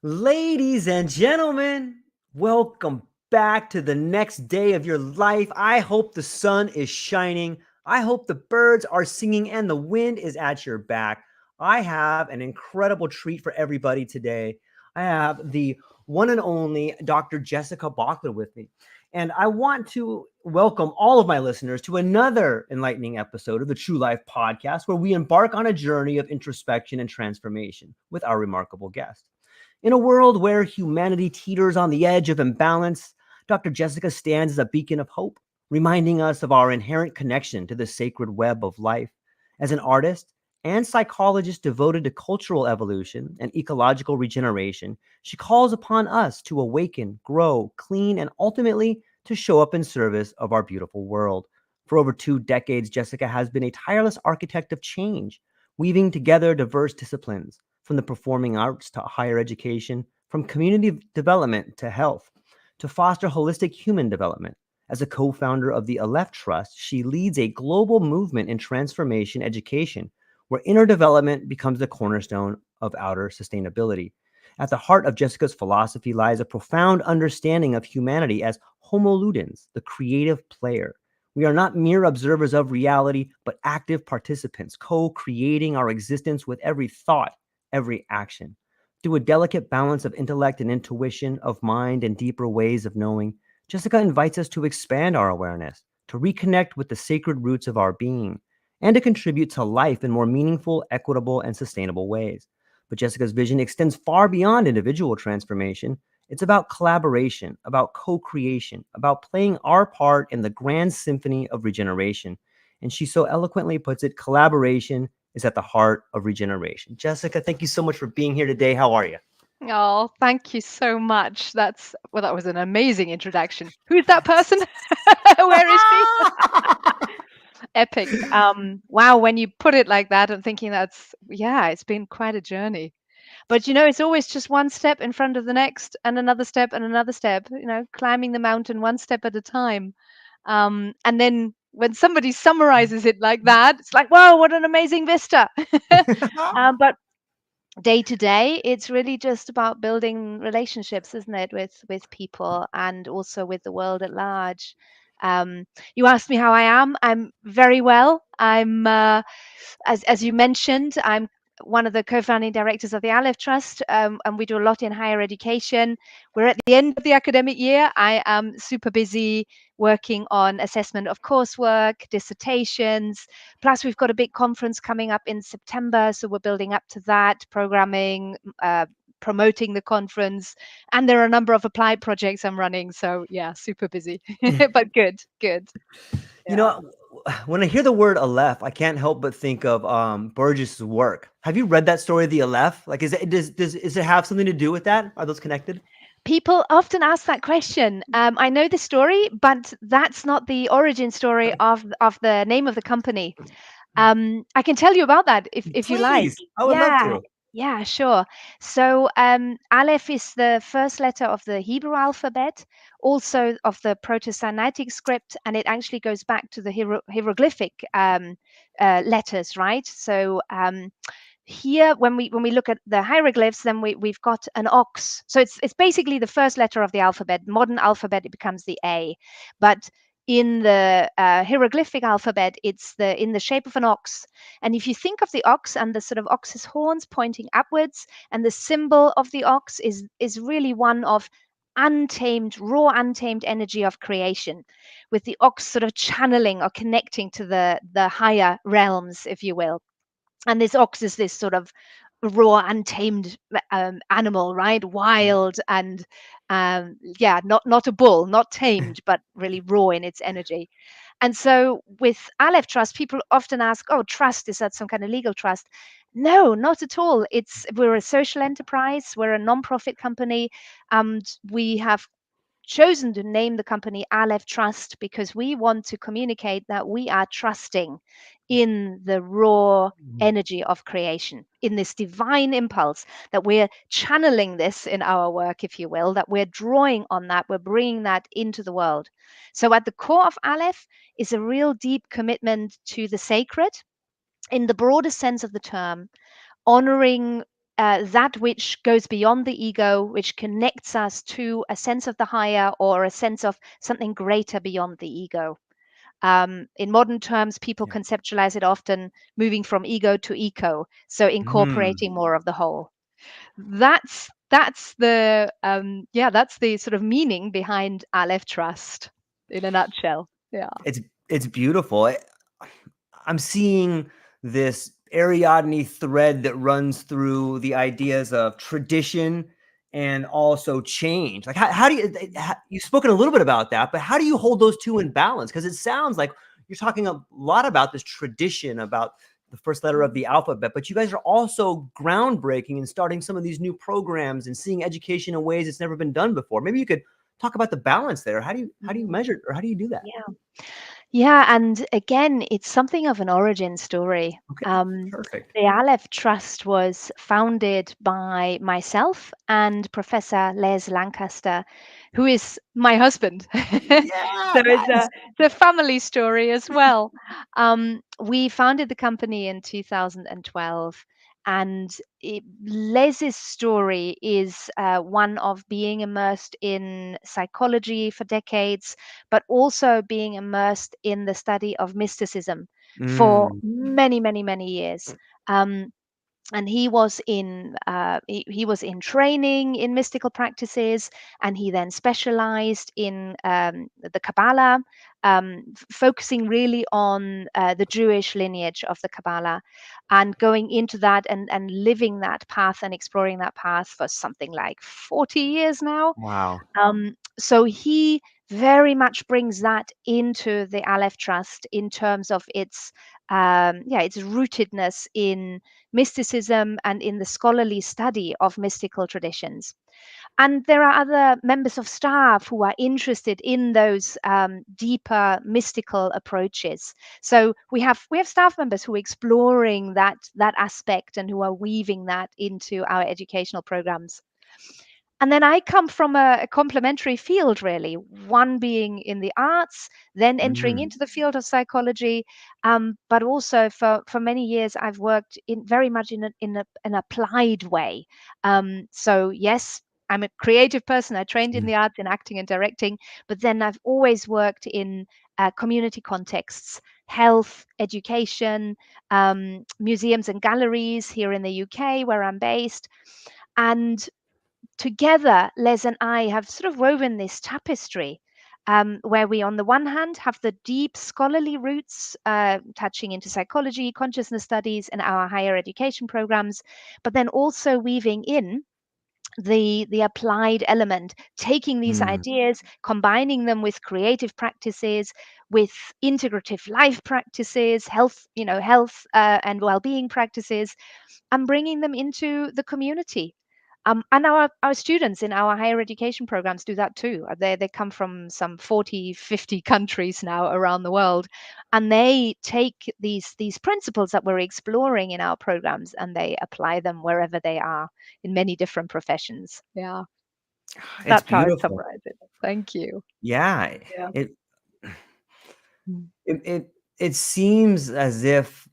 Ladies and gentlemen, welcome back to the next day of your life. I hope the sun is shining. I hope the birds are singing and the wind is at your back. I have an incredible treat for everybody today. I have the one and only Dr. Jessica Bockler with me. And I want to welcome all of my listeners to another enlightening episode of the TrueLife podcast, where we embark on a journey of introspection and transformation with our remarkable guest. In a world where humanity teeters on the edge of imbalance, Dr. Jessica stands as a beacon of hope, reminding us of our inherent connection to the sacred web of life. As an artist and psychologist devoted to cultural evolution and ecological regeneration, she calls upon us to awaken, grow, clean, and ultimately to show up in service of our beautiful world. For over 2 decades, Jessica has been a tireless architect of change, weaving together diverse disciplines from the performing arts to higher education, from community development to health, to foster holistic human development. As a co-founder of the Alef Trust, she leads a global movement in transformation education, where inner development becomes the cornerstone of outer sustainability. At the heart of Jessica's philosophy lies a profound understanding of humanity as homo ludens, the creative player. We are not mere observers of reality, but active participants, co-creating our existence with every thought, every action. Through a delicate balance of intellect and intuition, of mind and deeper ways of knowing, Jessica invites us to expand our awareness, to reconnect with the sacred roots of our being, and to contribute to life in more meaningful, equitable, and sustainable ways. But Jessica's vision extends far beyond individual transformation. It's about collaboration, about co-creation, about playing our part in the grand symphony of regeneration. And she so eloquently puts it, collaboration is at the heart of regeneration. Jessica, thank you so much for being here today. How are you? Oh, thank you so much. That was an amazing introduction. Who's that person? Where is she? Epic. Wow, when you put it like that, I'm thinking yeah, it's been quite a journey. But it's always just one step in front of the next, and another step and another step, climbing the mountain one step at a time. And then when somebody summarizes it like that, it's like, whoa, what an amazing vista. But day to day, it's really just about building relationships, isn't it, with people and also with the world at large. um, you asked me how I am. I'm very well. I'm as you mentioned, I'm one of the co-founding directors of the Alef Trust, and we do a lot in higher education. We're at the end of the academic year. I am super busy working on assessment of coursework, dissertations. Plus, we've got a big conference coming up in September, so we're building up to that, programming, promoting the conference, and there are a number of applied projects I'm running. So yeah, super busy, but good, good. You Yeah. know, when I hear the word Aleph, I can't help but think of Burgess's work. Have you read that story, the Aleph? Like, does it have something to do with that? Are those connected? People often ask that question. I know the story, but that's not the origin story of the name of the company. I can tell you about that if you like. Please, I would love Yeah, to. yeah, sure. So Aleph is the first letter of the Hebrew alphabet, also of the Proto-Sinaitic script, and it actually goes back to the hieroglyphic letters, right? So here, when we look at the hieroglyphs, then we've got an ox. So it's basically the first letter of the alphabet. Modern alphabet, it becomes the A, but in the hieroglyphic alphabet, it's in the shape of an ox. And if you think of the ox and the sort of ox's horns pointing upwards, and the symbol of the ox is really one of untamed, raw, untamed energy of creation, with the ox sort of channeling or connecting to the higher realms, if you will. And this ox is this sort of raw, untamed animal, right? Wild and yeah, not a bull, not tamed, but really raw in its energy. And so with Aleph Trust, people often ask, "Oh, trust, is that some kind of legal trust?" No, not at all. We're a social enterprise. We're a non-profit company, and we have chosen to name the company Alef Trust because we want to communicate that we are trusting in the raw energy of creation, in this divine impulse, that we're channeling this in our work, if you will, that we're drawing on that, we're bringing that into the world. So at the core of Aleph is a real deep commitment to the sacred in the broader sense of the term, honoring that which goes beyond the ego, which connects us to a sense of the higher or a sense of something greater beyond the ego. In modern terms, people Yeah. conceptualize it often moving from ego to eco, so Mm. incorporating more of the whole. That's the sort of meaning behind Alef Trust in a nutshell. Yeah. It's beautiful. I'm seeing this Ariadne thread that runs through the ideas of tradition and also change. Like, how do you, you've spoken a little bit about that, but how do you hold those two in balance? Because it sounds like you're talking a lot about this tradition, about the first letter of the alphabet, but you guys are also groundbreaking and starting some of these new programs and seeing education in ways it's never been done before. Maybe you could talk about the balance there. How do you Mm, measure, or how do you do that? yeah. Yeah, and again, it's something of an origin story. Okay, perfect. The Alef Trust was founded by myself and Professor Les Lancaster, who is my husband. So Yeah, nice. it's a family story as well. We founded the company in 2012, and Les's story is one of being immersed in psychology for decades, but also being immersed in the study of mysticism for Mm, many, many, many years. Um, and he was in training in mystical practices, and he then specialized in the Kabbalah, focusing really on the Jewish lineage of the Kabbalah, and going into that and living that path and exploring that path for something like 40 years now. wow. So he very much brings that into the Alef Trust in terms of its rootedness in mysticism and in the scholarly study of mystical traditions. And there are other members of staff who are interested in those deeper mystical approaches. So we have staff members who are exploring that aspect and who are weaving that into our educational programs. And then I come from a complementary field, really, one being in the arts, then entering Mm, into the field of psychology. But also for many years, I've worked in very much in an applied way. So, yes, I'm a creative person. I trained in mm, the arts in acting and directing, but then I've always worked in community contexts, health, education, museums and galleries here in the UK, where I'm based. And together, Les and I have sort of woven this tapestry where we, on the one hand, have the deep scholarly roots touching into psychology, consciousness studies, and our higher education programs, but then also weaving in the applied element, taking these mm. ideas, combining them with creative practices, with integrative life practices, health and well-being practices, and bringing them into the community. And our students in our higher education programs do that too. They come from some 40, 50 countries now around the world, and they take these principles that we're exploring in our programs and they apply them wherever they are in many different professions. Yeah, It's that's how I'd beautiful. summarize it. Thank you. Yeah, Yeah. it Mm. it it it seems as if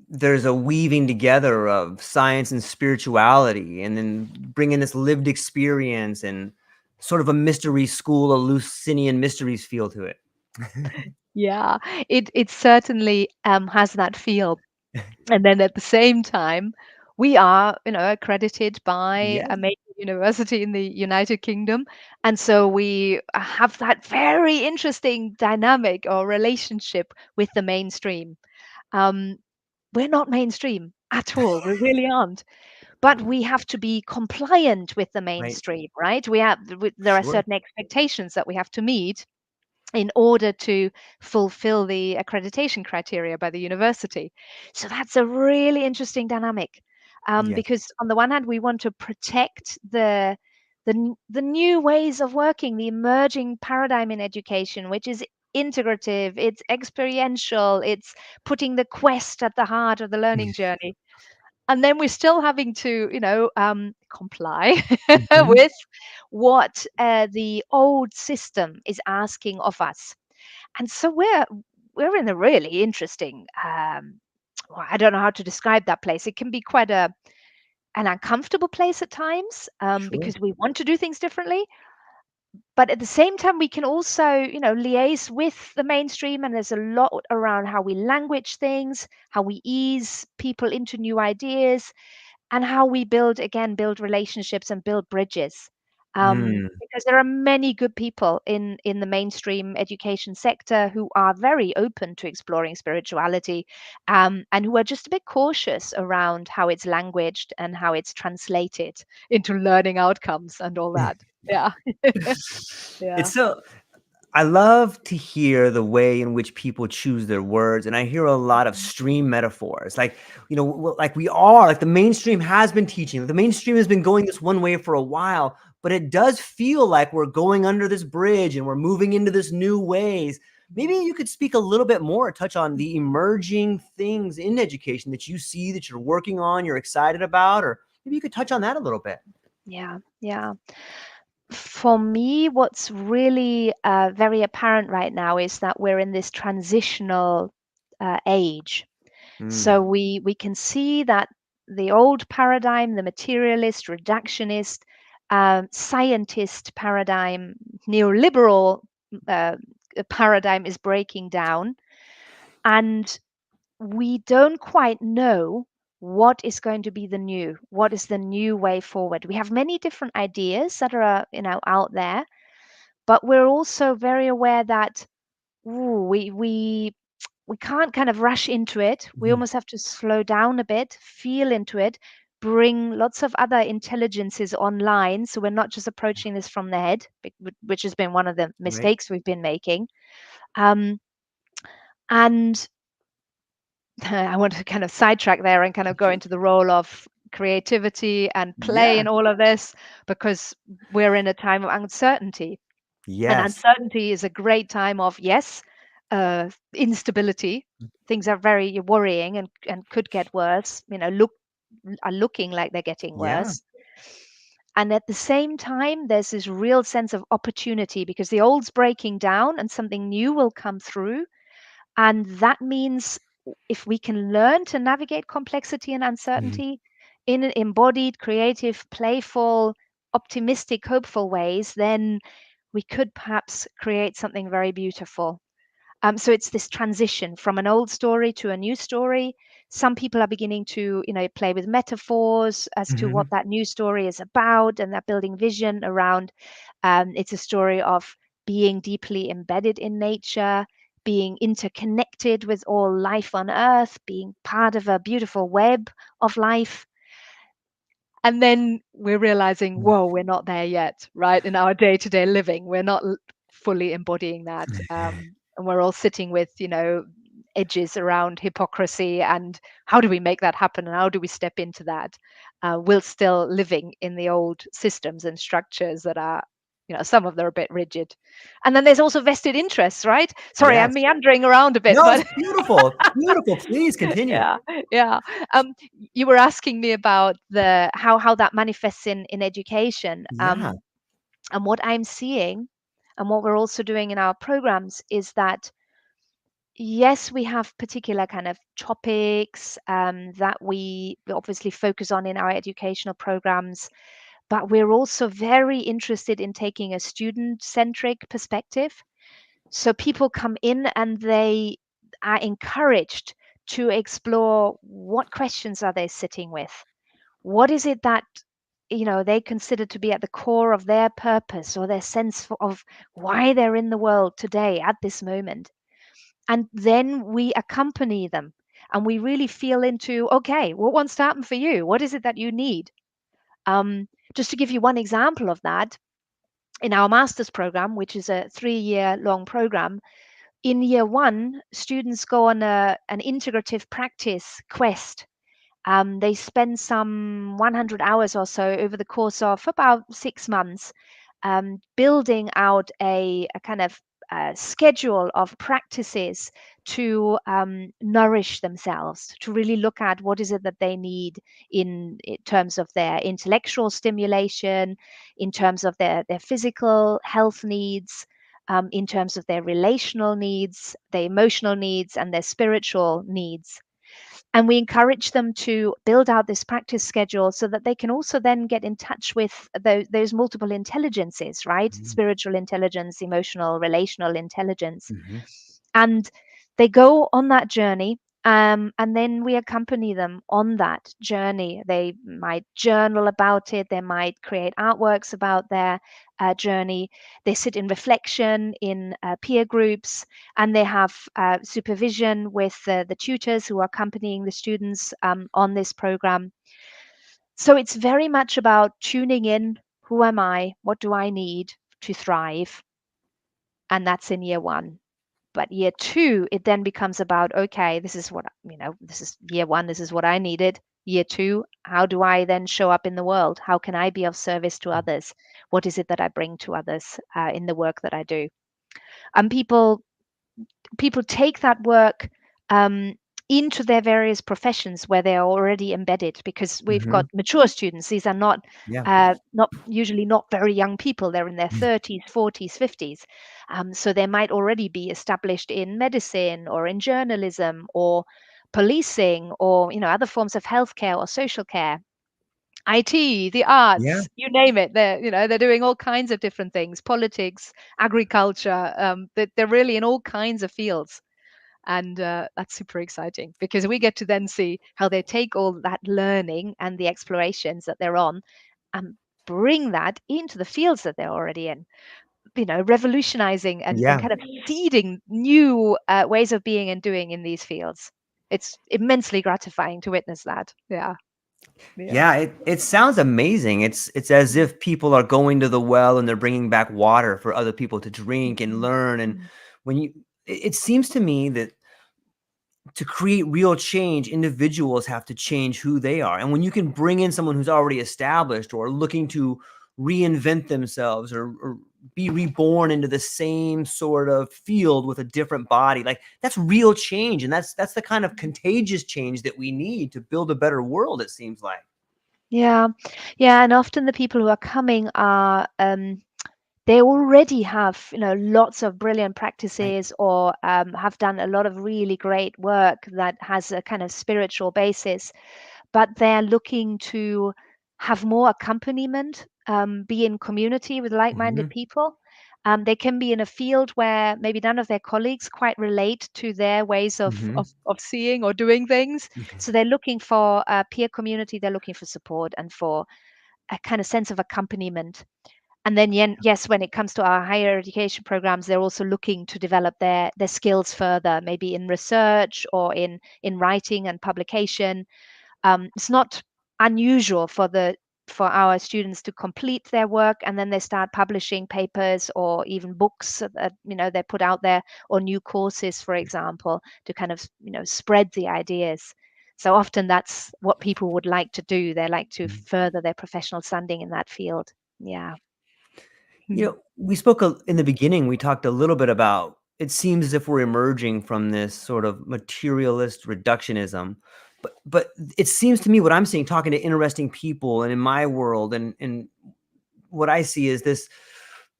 there's a weaving together of science and spirituality, and then bringing this lived experience and sort of a mystery school, a Lucinian mysteries feel to it. Yeah, it certainly has that feel. And then at the same time, we are, accredited by Yeah. a major university in the United Kingdom. And so we have that very interesting dynamic or relationship with the mainstream. Um, we're not mainstream at all. We really aren't. But we have to be compliant with the Right. mainstream, right? There are Sure. certain expectations that we have to meet in order to fulfill the accreditation criteria by the university. So that's a really interesting dynamic Yes. because on the one hand, we want to protect the new ways of working, the emerging paradigm in education, which is integrative, it's experiential, it's putting the quest at the heart of the learning journey. And then we're still having to, comply Mhm. with what the old system is asking of us. And so we're in a really interesting well, I don't know how to describe that place. It can be quite an uncomfortable place at times, Sure. because we want to do things differently. But at the same time, we can also, liaise with the mainstream. And there's a lot around how we language things, how we ease people into new ideas, and how we build relationships and build bridges. Mm. Because there are many good people in the mainstream education sector who are very open to exploring spirituality, and who are just a bit cautious around how it's languaged and how it's translated into learning outcomes and all that. Yeah. Yeah. It's so I love to hear the way in which people choose their words, and I hear a lot of stream metaphors. Like, like like the mainstream has been teaching, the mainstream has been going this one way for a while, but it does feel like we're going under this bridge and we're moving into this new ways. Maybe you could speak a little bit more, touch on the emerging things in education that you see, that you're working on, you're excited about, or maybe you could touch on that a little bit. Yeah. Yeah. For me, what's really very apparent right now is that we're in this transitional age. So Mm. we can see that the old paradigm, the materialist, reductionist, scientist paradigm, neoliberal uh, paradigm is breaking down, and we don't quite know what is going to be what is the new way forward. We have many different ideas that are, out there, but we're also very aware that, ooh, we can't kind of rush into it. We Mhm. almost have to slow down a bit, feel into it, bring lots of other intelligences online, so we're not just approaching this from the head, which has been one of the Right. mistakes we've been making. And I want to kind of sidetrack there and kind of go into the role of creativity and play Yeah. in all of this, because we're in a time of uncertainty. And Yes. uncertainty is a great time of, yes, instability. Things are very worrying and could get worse, are looking like they're getting Yeah. worse. And at the same time, there's this real sense of opportunity, because the old's breaking down and something new will come through. And that means, if we can learn to navigate complexity and Mhm. uncertainty in an embodied, creative, playful, optimistic, hopeful ways, then we could perhaps create something very beautiful. So it's this transition from an old story to a new story. Some people are beginning to, play with metaphors as to what Mhm. that new story is about, and they're building vision around. It's a story of being deeply embedded in nature, being interconnected with all life on Earth, being part of a beautiful web of life. And then we're realizing, whoa, we're not there yet, right? In our day-to-day living, we're not fully embodying that. And we're all sitting with, edges around hypocrisy and how do we make that happen and how do we step into that, while still living in the old systems and structures that are, some of them are a bit rigid. And then there's also vested interests, right? Sorry, I'm Yes. meandering around a bit, No, it's but beautiful. Beautiful. Please continue. yeah, yeah. You were asking me about the how that manifests in education. Yeah. And what I'm seeing, and what we're also doing in our programs, is that yes, we have particular kind of topics that we obviously focus on in our educational programs, but we're also very interested in taking a student-centric perspective. So people come in and they are encouraged to explore, what questions are they sitting with? What is it that, they consider to be at the core of their purpose or their sense of why they're in the world today at this moment? And then we accompany them and we really feel into, okay, what wants to happen for you? What is it that you need? Just to give you one example of that, in our master's program, which is a 3-year long program, in year one, students go on an integrative practice quest. They spend some 100 hours or so over the course of about 6 months, building out a kind of schedule of practices to nourish themselves, to really look at what is it that they need in terms of their intellectual stimulation, in terms of their physical health needs, in terms of their relational needs, their emotional needs, and their spiritual needs. And we encourage them to build out this practice schedule so that they can also then get in touch with those multiple intelligences, right? Mhm. Spiritual intelligence, emotional, relational intelligence. Mhm. And they go on that journey. And then we accompany them on that journey. They might journal about it. They might create artworks about their journey. They sit in reflection in peer groups, and they have supervision with the tutors who are accompanying the students on this program. So it's very much about tuning in. Who am I? What do I need to thrive? And that's in year one. But year two, it then becomes about, okay, this is what, this is year one, this is what I needed. Year two, how do I then show up in the world? How can I be of service to others? What is it that I bring to others in the work that I do? And people take that work um, into their various professions where they are already embedded, because we've got Mhm. mature students. These are Yeah. not usually not very young people. They're in their 30s, 40s, 50s. So they might already be established in medicine or in journalism or policing or other forms of healthcare or social care. IT, the Yeah. arts, you name it. They're doing all kinds of different things, politics, agriculture. They're really in all kinds of fields. And that's super exciting because we get to then see how they take all that learning and the explorations that they're on and bring that into the fields that they're already in, revolutionizing and Yeah. kind of seeding new ways of being and doing in these fields. It's immensely gratifying to witness that. Yeah. Yeah. Yeah, it sounds amazing. It's as Mm, if people are going to the well and they're bringing back water for other people to drink and mm, learn. And mm. when it seems to me that to create real change, individuals have to change who they are. And when you can bring in someone who's already established or looking to reinvent themselves or be reborn into the same sort of field with a different body, like that's real change. And that's the kind of contagious change that we need to build a better world, it seems like. Yeah. Yeah. And often the people who are coming are they already have lots of brilliant Right. practices or have done a lot of really great work that has a kind of spiritual basis, but they're looking to have more accompaniment, be in community with like-minded Hmm. people. They can be in a field where maybe none of their colleagues quite relate to their ways of Hmm. of, of seeing or doing things. Okay. So they're looking for a peer community. They're looking for support and for a kind of sense of accompaniment. And then, yes, when it comes to our higher education programs, they're also looking to develop their skills further, maybe in research or in writing and publication. It's not unusual for our students to complete their work and then they start publishing papers or even books that they put out there, or new courses, for example, to kind of spread the ideas. So often that's what people would like to do. They like to Mhm. further their professional standing in that field. Yeah. We spoke in the beginning, we talked a little bit about it seems as if we're emerging from this sort of materialist reductionism. But it seems to me what I'm seeing, talking to interesting people and in my world, and what I see is this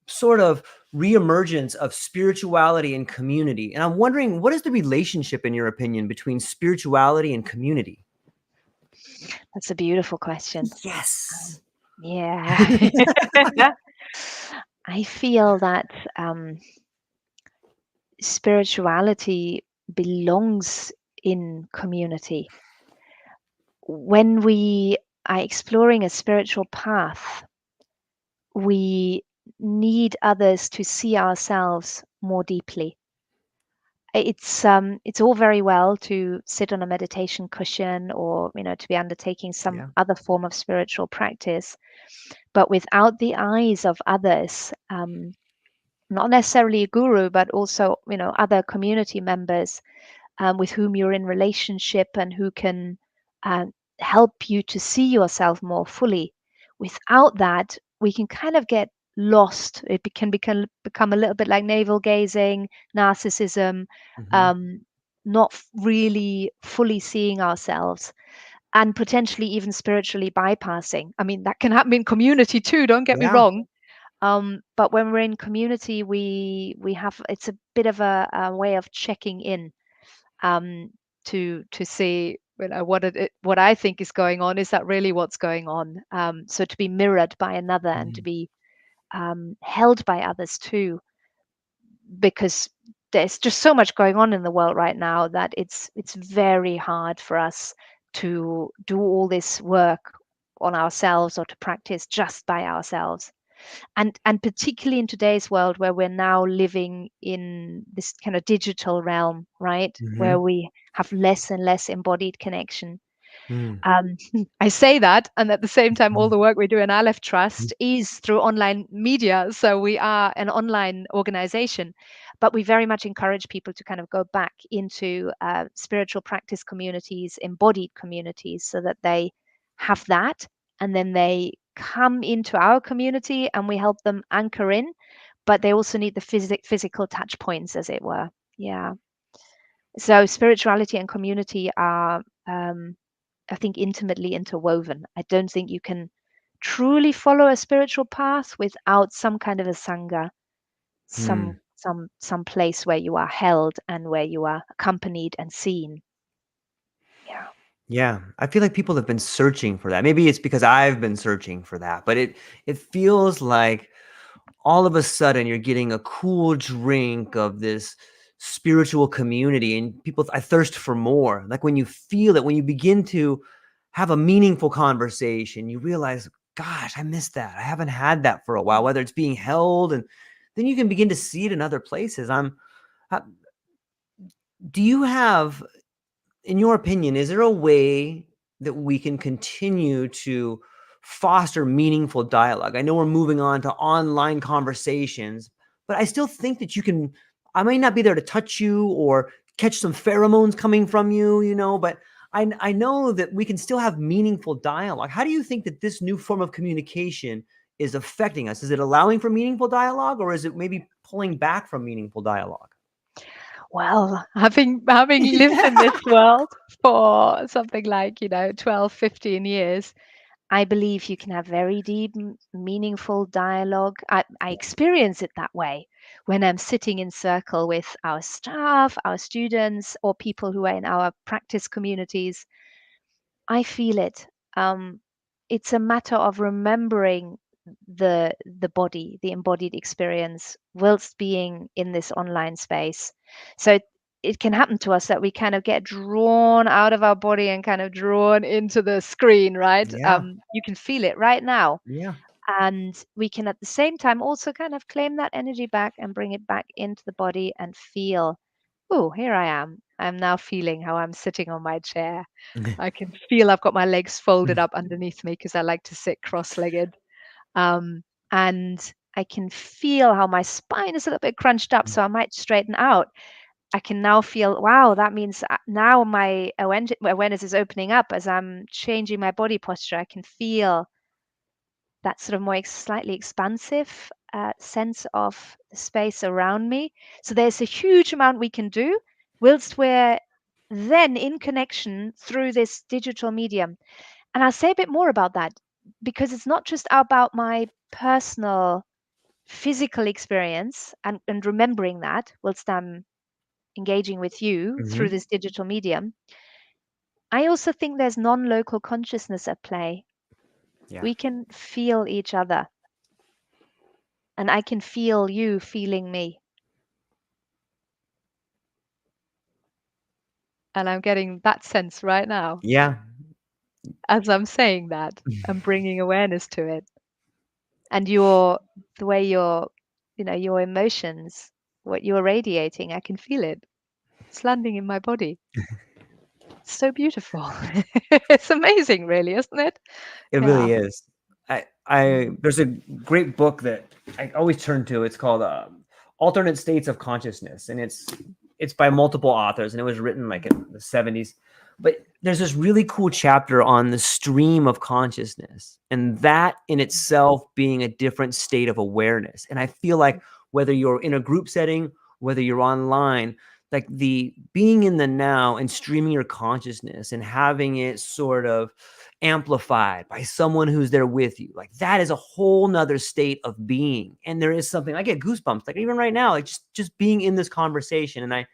sort of reemergence of spirituality and community. And I'm wondering, what is the relationship, in your opinion, between spirituality and community? That's a beautiful question. Yes. Yeah. I feel that spirituality belongs in community. When we are exploring a spiritual path, we need others to see ourselves more deeply. It's all very well to sit on a meditation cushion or to be undertaking some Yeah. other form of spiritual practice, but without the eyes of others, not necessarily a guru, but also other community members with whom you're in relationship and who can uh, help you to see yourself more fully. Without that, we can kind of get lost. It can become a little bit like navel gazing, narcissism, Hmm. um, not really fully seeing ourselves, and potentially even spiritually bypassing. I mean, that can happen in community too, don't get me Yeah. wrong. But when we're in community, we have, it's a bit of a way of checking in, um, to see. what I think is going on, is that really what's going on? So to be mirrored by another and to Mhm. be held by others too, because there's just so much going on in the world right now that it's very hard for us to do all this work on ourselves or to practice just by ourselves. And particularly in today's world where we're now living in this kind of digital realm, right? Where Mhm. we have less and less embodied connection. Mm. um, I say that, and at the same time, all Mhm. the work we do in Alef Trust Mhm. is through online media. So we are an online organization, but we very much encourage people to kind of go back into spiritual practice communities, embodied communities, so that they have that, and then they come into our community and we help them anchor in. But they also need the physical touch points, as it were. Yeah. So spirituality and community are I think, intimately interwoven. I don't think you can truly follow a spiritual path without some kind of a sangha, Mm. some place where you are held and where you are accompanied and seen. Yeah. Yeah, I feel like people have been searching for that. Maybe it's because I've been searching for that, but it feels like all of a sudden you're getting a cool drink of this spiritual community, and people, I thirst for more. Like when you feel it, when you begin to have a meaningful conversation, you realize, gosh, I missed that. I haven't had that for a while, whether it's being held, and then you can begin to see it in other places. Uh, do you have, in your opinion, is there a way that we can continue to foster meaningful dialogue? I know we're moving on to online conversations, but I still think that you can, I may not be there to touch you or catch some pheromones coming from you, but I know that we can still have meaningful dialogue. How do you think that this new form of communication is affecting us? Is it allowing for meaningful dialogue, or is it maybe pulling back from meaningful dialogue? Well, having lived in this world for something like, 12, 15 years, I believe you can have very deep, meaningful dialogue. I experience it that way when I'm sitting in circle with our staff, our students, or people who are in our practice communities. I feel it. Um, it's a matter of remembering the body, the embodied experience, whilst being in this online space. So it can happen to us that we kind of get drawn out of our body and kind of drawn into the screen, right? Yeah. You can feel it right now. Yeah. And we can at the same time also kind of claim that energy back and bring it back into the body and feel, oh, here I am. I'm now feeling how I'm sitting on my chair. I can feel I've got my legs folded up underneath me because I like to sit cross-legged. Um, and I can feel how my spine is a little bit crunched up, so I might straighten out. I can now feel, wow, that means now my awareness is opening up as I'm changing my body posture. I can feel that sort of more slightly expansive sense of the space around me. So there's a huge amount we can do whilst we're then in connection through this digital medium. And I'll say a bit more about that because it's not just about my personal physical experience and remembering that whilst I'm engaging with you through Mhm. this digital medium. I also think there's non local consciousness at play. Yeah. We can feel each other, and I can feel you feeling me. And I'm getting that sense right now Yeah. as I'm saying that and bringing awareness to it. And the way your emotions, what you're radiating, I can feel it. It's landing in my body. It's so beautiful. It's amazing, really, isn't it? It Yeah. really is. There's a great book that I always turn to. It's called Alternate States of Consciousness, and it's by multiple authors, and it was written like in the 70s. But there's this really cool chapter on the stream of consciousness, and that in itself being a different state of awareness. And I feel like whether you're in a group setting, whether you're online, like the being in the now and streaming your consciousness and having it sort of amplified by someone who's there with you, like that is a whole nother state of being. And there is something, I get goosebumps like even right now, like just being in this conversation. And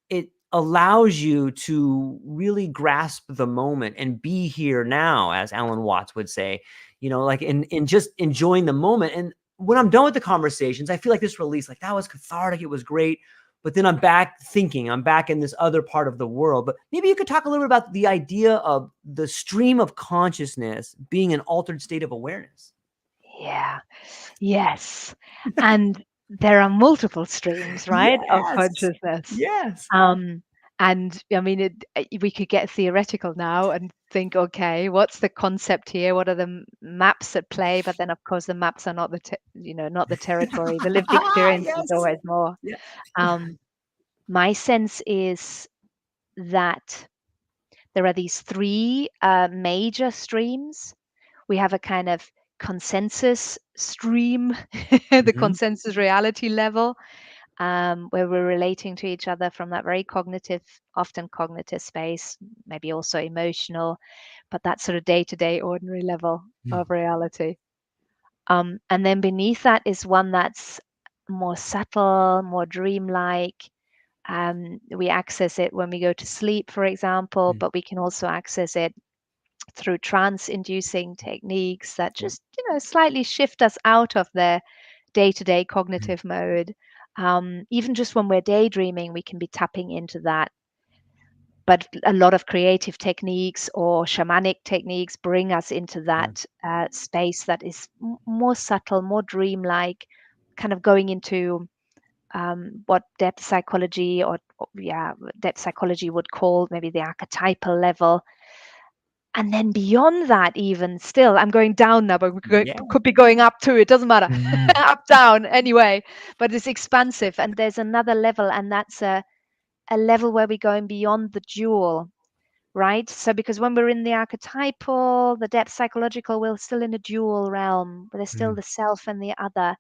it allows you to really grasp the moment and be here now, as Alan Watts would say, like in just enjoying the moment. And when I'm done with the conversations, I feel like this release, like that was cathartic. It was great. But then I'm back thinking, I'm back in this other part of the world. But maybe you could talk a little bit about the idea of the stream of consciousness being an altered state of awareness. Yeah. Yes. And there are multiple streams, right, of Yes. consciousness. Yes. And I mean, we could get theoretical now and think, okay, what's the concept here? What are the maps at play? But then, of course, the maps are not not the territory. The lived experience is Yes. always more. Yeah. Um, my sense is that there are these three major streams. We have a kind of consensus stream, the Mhm. consensus reality level, where we're relating to each other from that very cognitive, often cognitive space, maybe also emotional, but that sort of day-to-day ordinary level of reality. And then beneath that is one that's more subtle, more dreamlike. We access it when we go to sleep, for example, Mm. but we can also access it through trance-inducing techniques that Yep. just, slightly shift us out of the day-to-day Mm. cognitive mode. Even just when we're daydreaming, we can be tapping into that. But a lot of creative techniques or shamanic techniques bring us into Yeah. that space that is more subtle, more dreamlike, kind of going into what depth psychology would call maybe the archetypal level. And then beyond that, even still, I'm going down now, but Yeah. could be going up too. It doesn't matter. Mhm. Up, down, anyway. But it's expansive. And there's another level, and that's a level where we're going beyond the dual, right? So, because when we're in the archetypal, the depth psychological, we're still in a dual realm, but there's still Mm. the self and the other.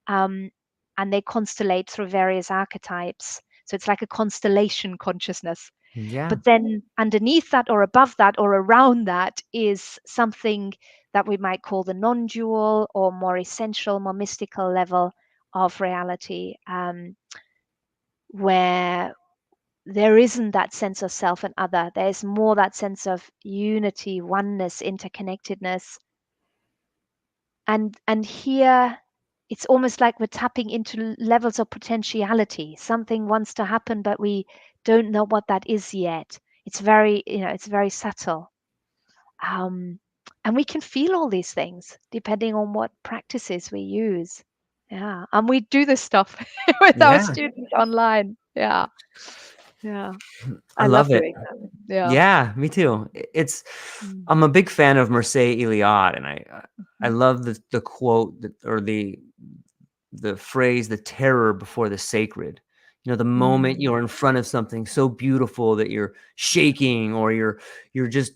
Um, and they constellate through various archetypes. So it's like a constellation consciousness. Yeah. But then underneath that or above that or around that is something that we might call the non-dual or more essential, more mystical level of reality, where there isn't that sense of self and other. There's more that sense of unity, oneness, interconnectedness. And here it's almost like we're tapping into levels of potentiality. Something wants to happen, but we don't know what that is yet. It's very, it's very subtle. Um, and we can feel all these things depending on what practices we use. Yeah. And we do this stuff with our Yeah. students online. Yeah. Yeah. I I love love it. doing that. Yeah. Yeah, me too. Mm. I'm a big fan of Mircea Eliade, and I Mhm. love the quote or the phrase, the terror before the sacred. The moment Mm. you're in front of something so beautiful that you're shaking, or you're just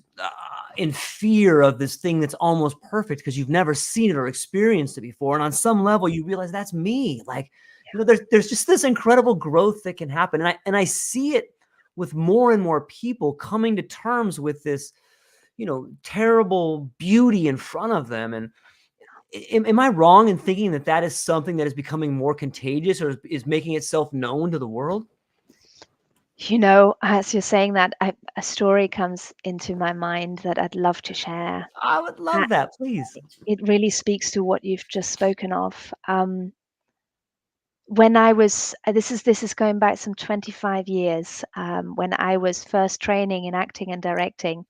in fear of this thing that's almost perfect because you've never seen it or experienced it before, and on some level you realize that's me. Like, there's just this incredible growth that can happen, and I see it with more and more people coming to terms with this, terrible beauty in front of them. And am I wrong in thinking that that is something that is becoming more contagious, or is making itself known to the world? As you're saying that, a story comes into my mind that I'd love to share. I would Uh, love that, please. It really speaks to what you've just spoken of. When I was, this is going back some 25 years, when I was first training in acting and directing,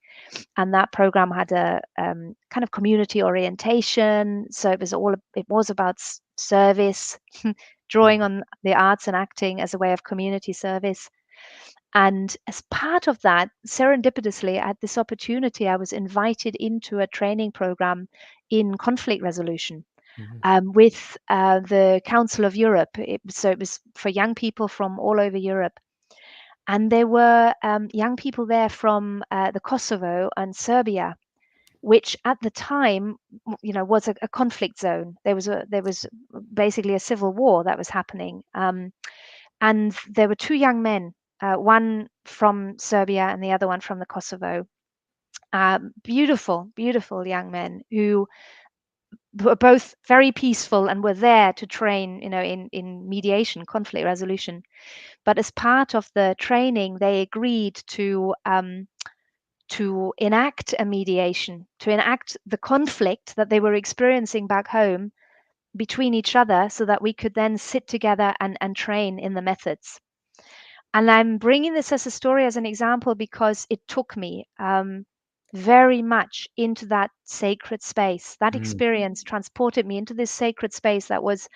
and that program had a kind of community orientation. So it was about service, drawing on the arts and acting as a way of community service. And as part of that, serendipitously, at this opportunity, I was invited into a training program in conflict resolution Mhm. with the Council of Europe. So it was for young people from all over Europe. And there were young people there from the Kosovo and Serbia, which at the time, was a conflict zone. There was basically a civil war that was happening. And there were two young men, one from Serbia and the other one from the Kosovo. Beautiful, beautiful young men who were both very peaceful and were there to train, in mediation, conflict resolution. But as part of the training, they agreed to enact a mediation, to enact the conflict that they were experiencing back home between each other, so that we could then sit together and train in the methods. And I'm bringing this as a story, as an example, because it took me very much into that sacred space. That experience transported me into this sacred space that was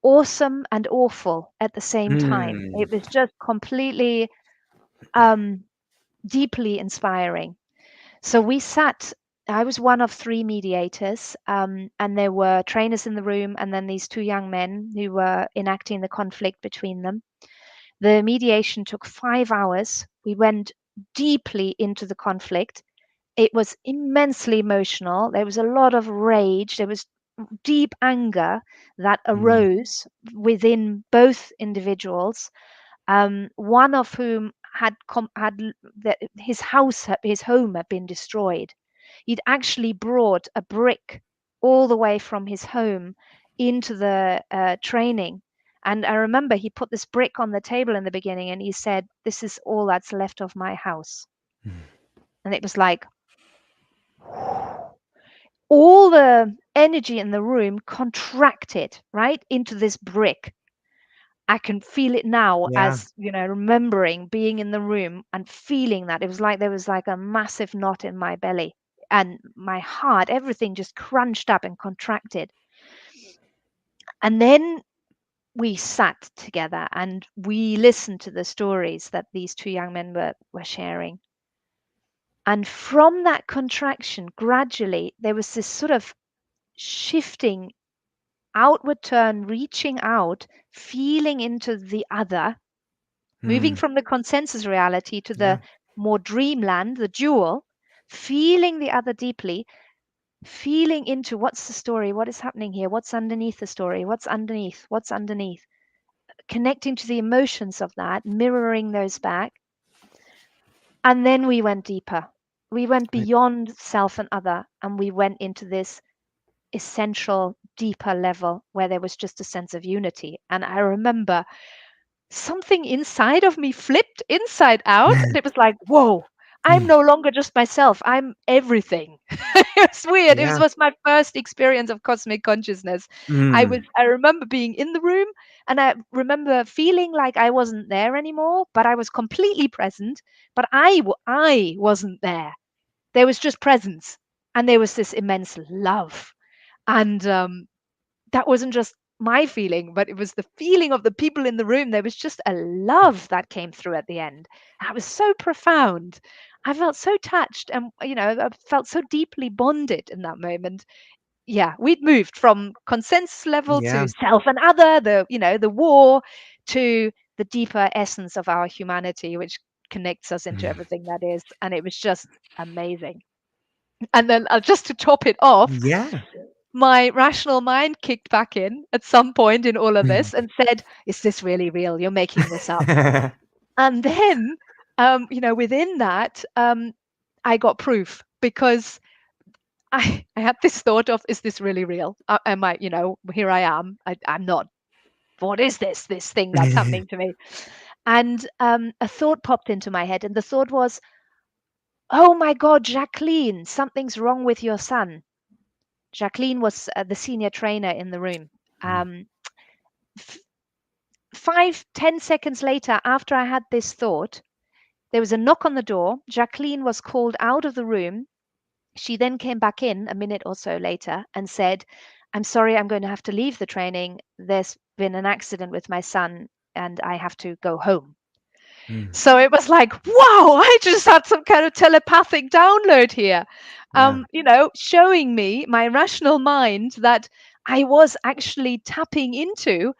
awesome and awful at the same time. It was just completely deeply inspiring. So we sat. I was one of three mediators, and there were trainers in the room, and then these two young men who were enacting the conflict between them. The mediation took 5 hours. We went deeply into the conflict. It was immensely emotional. There was a lot of rage. There was deep anger that arose within both individuals. One of whom his home had been destroyed. He'd actually brought a brick all the way from his home into the training. And I remember he put this brick on the table in the beginning and he said, "This is all that's left of my house." And it was like, all the energy in the room contracted right into this brick. I can feel it now, Yeah. as remembering being in the room and feeling that. It was like there was like a massive knot in my belly and my heart, everything just crunched up and contracted. And then we sat together and we listened to the stories that these two young men were sharing. And from that contraction, gradually, there was this sort of shifting, outward turn, reaching out, feeling into the other, moving from the consensus reality to the Yeah. more dreamland, the jewel, feeling the other deeply, feeling into what's the story, what is happening here, what's underneath the story, what's underneath, connecting to the emotions of that, mirroring those back. And then we went deeper. We went beyond self and other, and we went into this essential, deeper level where there was just a sense of unity. And I remember something inside of me flipped inside out, and it was like, whoa, I'm no longer just myself, I'm everything. It was weird. Yeah. Was my first experience of cosmic consciousness. I remember being in the room, and I remember feeling like I wasn't there anymore, but I was completely present. But I wasn't there. There was just presence, and there was this immense love. And that wasn't just my feeling, but it was the feeling of the people in the room. There was just a love that came through at the end. That was so profound. I felt so touched, and I felt so deeply bonded in that moment. Yeah, we'd moved from consensus level to Yeah. self and other, the war, to the deeper essence of our humanity, which connects us into everything that is. And it was just amazing. And then just to top it off, Yeah. my rational mind kicked back in at some point in all of this and said, "Is this really real? You're making this up." And then, within that, I got proof, because I had this thought of, "Is this really real? Am I, here I am. I'm not. What is this thing that's happening to me?" And a thought popped into my head, and the thought was, "Oh my God, Jacqueline, something's wrong with your son." Jacqueline was the senior trainer in the room. Um, 5, 10 seconds later, after I had this thought, there was a knock on the door. Jacqueline was called out of the room. She then came back in a minute or so later and said, "I'm sorry, I'm going to have to leave the training. There's been an accident with my son and I have to go home." So it was like, wow, I just had some kind of telepathic download here, Yeah. showing me, my rational mind, that I was actually tapping into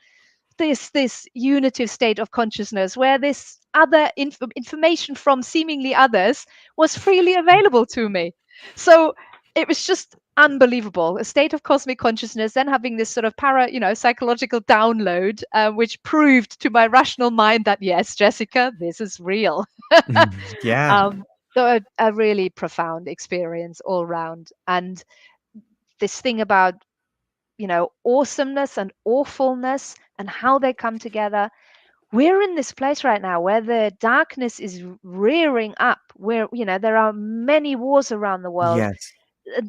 this unitive state of consciousness where this other information from seemingly others was freely available to me. So it was just unbelievable, a state of cosmic consciousness, then having this sort of psychological download, which proved to my rational mind that, yes, Jessica, this is real. Yeah. um, so a really profound experience all round. And this thing about, awesomeness and awfulness and how they come together. We're in this place right now where the darkness is rearing up, where, there are many wars around the world, Yes.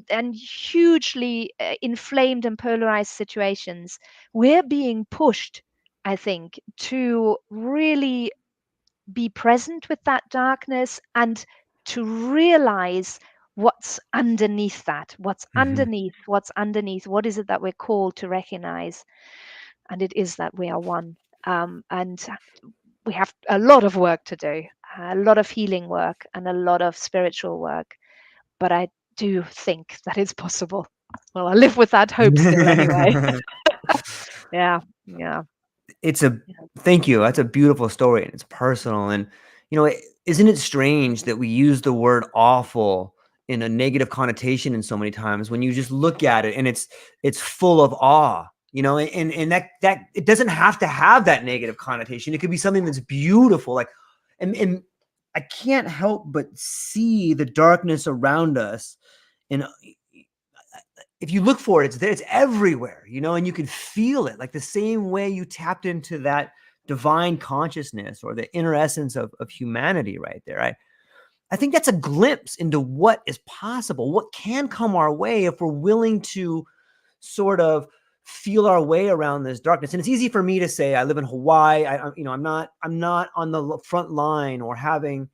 and hugely inflamed and polarized situations. We're being pushed, I think, to really be present with that darkness and to realize what's underneath that, Mhm. what's underneath, what is it that we're called to recognize. And it is that we are one. And we have a lot of work to do, a lot of healing work and a lot of spiritual work. But I do think that it's possible. Well, I live with that hope still anyway. Yeah, yeah, It's a yeah. Thank you. That's a beautiful story, and it's personal. And isn't it strange that we use the word awful in a negative connotation in so many times when you just look at it and it's full of awe, and that it doesn't have to have that negative connotation. It could be something that's beautiful, like, and I can't help but see the darkness around us. And if you look for it, it's there, it's everywhere, and you can feel it, like the same way you tapped into that divine consciousness or the inner essence of humanity right there. I think that's a glimpse into what is possible, what can come our way if we're willing to sort of feel our way around this darkness. And it's easy for me to say, I live in Hawaii. I'm not on the front line or having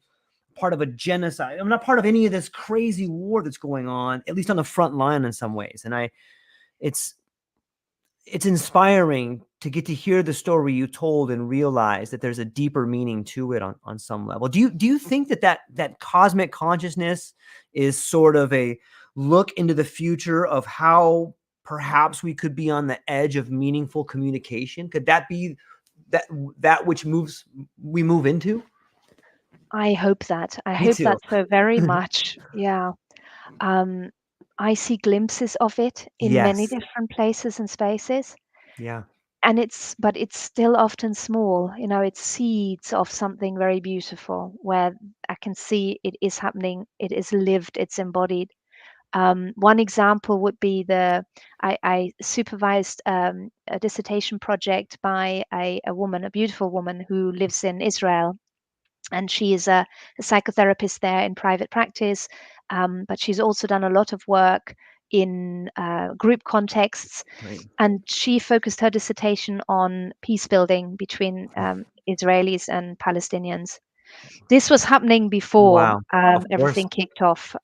part of a genocide. I'm not part of any of this crazy war that's going on, at least on the front line in some ways. And it's it's inspiring to get to hear the story you told and realize that there's a deeper meaning to it on some level. Do you think that cosmic consciousness is sort of a look into the future of how perhaps we could be on the edge of meaningful communication? Could that be that which we move into? I hope that. I Me hope too. that so very much. Yeah. Um, I see glimpses of it in many Yes. different places and spaces. Yeah. And but it's still often small, it's seeds of something very beautiful where I can see it is happening, it is lived, it's embodied. One example would be I supervised a dissertation project by a woman, a beautiful woman who lives in Israel, and she is a psychotherapist there in private practice, but she's also done a lot of work in group contexts, Right. and she focused her dissertation on peace building between Israelis and Palestinians. This was happening before Wow. Of course. everything kicked off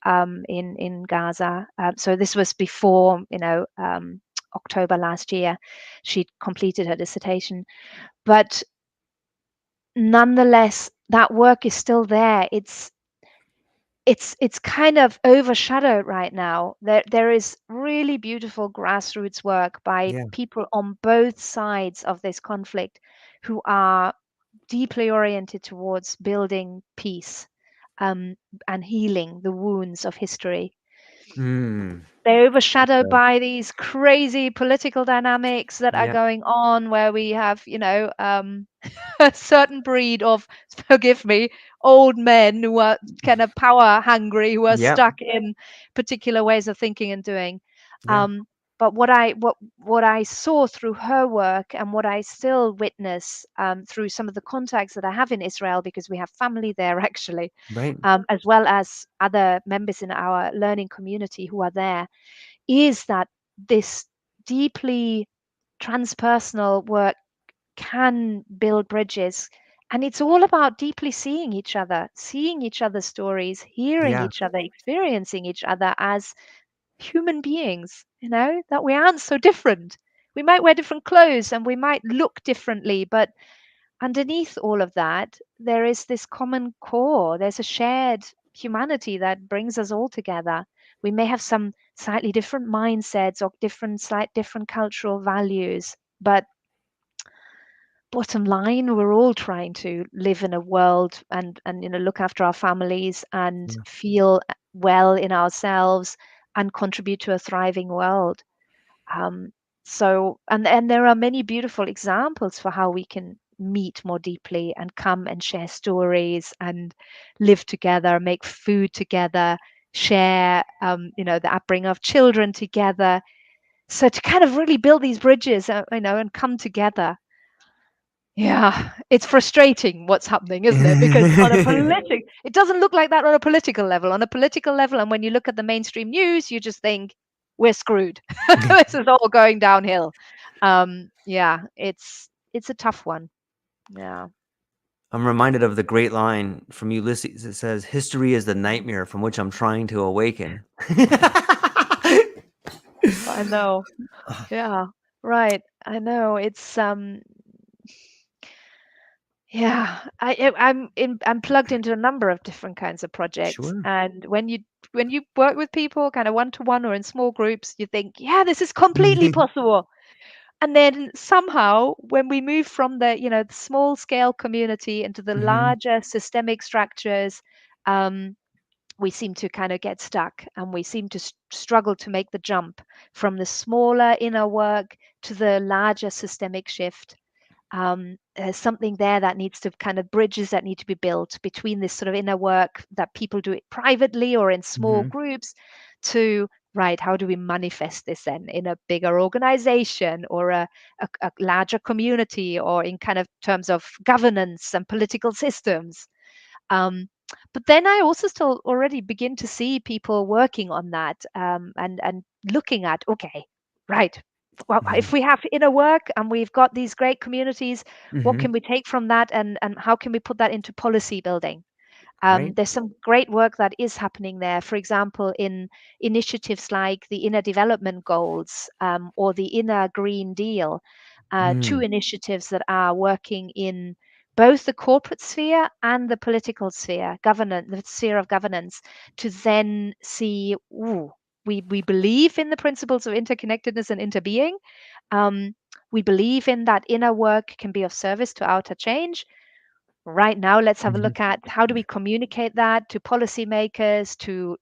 in Gaza. So this was before, October last year. She'd completed her dissertation, but nonetheless, that work is still there. It's kind of overshadowed right now. There is really beautiful grassroots work by Yeah. people on both sides of this conflict who are deeply oriented towards building peace, um, and healing the wounds of history. Mm. They're overshadowed Okay. by these crazy political dynamics that are Yeah. going on, where we have, a certain breed of, forgive me, old men who are kind of power hungry, who are Yeah. stuck in particular ways of thinking and doing. Yeah. Um, but what I saw through her work, and what I still witness through some of the contacts that I have in Israel, because we have family there actually, Right. as well as other members in our learning community who are there, is that this deeply transpersonal work can build bridges. And it's all about deeply seeing each other's stories, hearing Yeah. each other, experiencing each other as human beings, that we aren't so different. We might wear different clothes and we might look differently, but underneath all of that, there is this common core. There's a shared humanity that brings us all together. We may have some slightly different mindsets or different cultural values, but bottom line, we're all trying to live in a world and look after our families and Yeah. feel well in ourselves and contribute to a thriving world. um, and there are many beautiful examples for how we can meet more deeply and come and share stories and live together, make food together, share, the upbringing of children together. So to kind of really build these bridges, and come together. Yeah, it's frustrating what's happening, isn't it? Because it doesn't look like that on a political level. On a political level, and when you look at the mainstream news, you just think we're screwed. This is all going downhill. Yeah, it's a tough one. Yeah. I'm reminded of the great line from Ulysses. It says, "History is the nightmare from which I'm trying to awaken." I know. Yeah, right. I know. It's yeah. I'm plugged into a number of different kinds of projects, Sure. and when you work with people kind of one to one or in small groups, you think, yeah, this is completely possible. And then somehow when we move from the small scale community into the Mhm. larger systemic structures, um, we seem to kind of get stuck, and we seem to struggle to make the jump from the smaller inner work to the larger systemic shift. There's something there that needs to kind of bridges that need to be built between this sort of inner work that people do it privately or in small Mhm. groups to, right, how do we manifest this then in a bigger organization or a larger community, or in kind of terms of governance and political systems. um, but then I also still already begin to see people working on that, and looking at, okay, right, well, if Mhm. we have inner work and we've got these great communities, what Mhm. can we take from that, and how can we put that into policy building? Right? There's some great work that is happening there. For example, in initiatives like the Inner Development Goals, or the Inner Green Deal, two Mm. initiatives that are working in both the corporate sphere and the political sphere, the sphere of governance, to then see, ooh, we believe in the principles of interconnectedness and interbeing. Um, we believe in that inner work can be of service to outer change. Right now, let's have a Mhm. look at how do we communicate that to policymakers, to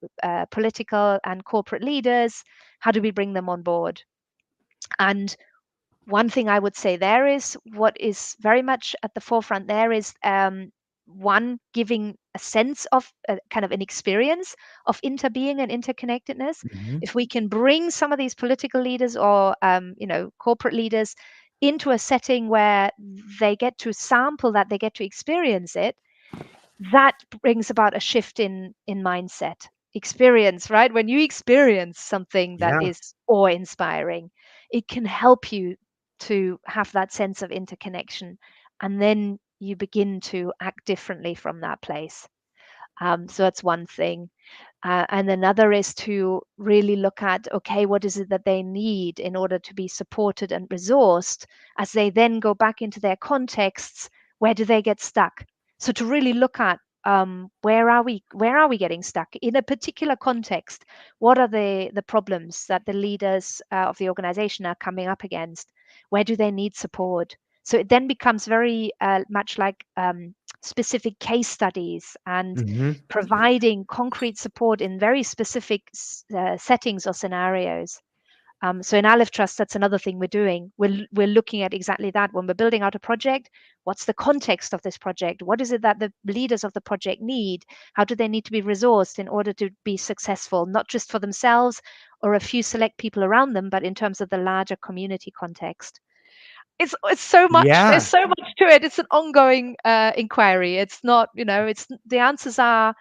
political and corporate leaders? How do we bring them on board? And one thing I would say there is what is very much at the forefront there is, one, giving a sense of kind of an experience of interbeing and interconnectedness. Mhm. If we can bring some of these political leaders or corporate leaders into a setting where they get to sample that, they get to experience it, that brings about a shift in mindset, experience, right? When you experience something that Yeah. is awe-inspiring, it can help you to have that sense of interconnection, and then you begin to act differently from that place. So that's one thing. And another is to really look at, okay, what is it that they need in order to be supported and resourced as they then go back into their contexts? Where do they get stuck? So to really look at, where are we getting stuck in a particular context? What are the problems that the leaders of the organization are coming up against? Where do they need support? So it then becomes very much like specific case studies and Mhm. providing concrete support in very specific settings or scenarios. So in Alef Trust, that's another thing we're doing. We're looking at exactly that when we're building out a project. What's the context of this project? What is it that the leaders of the project need? How do they need to be resourced in order to be successful, not just for themselves or a few select people around them, but in terms of the larger community context? It's so much. There's Yeah. so much to it. It's an ongoing inquiry. It's not, it's the answers are,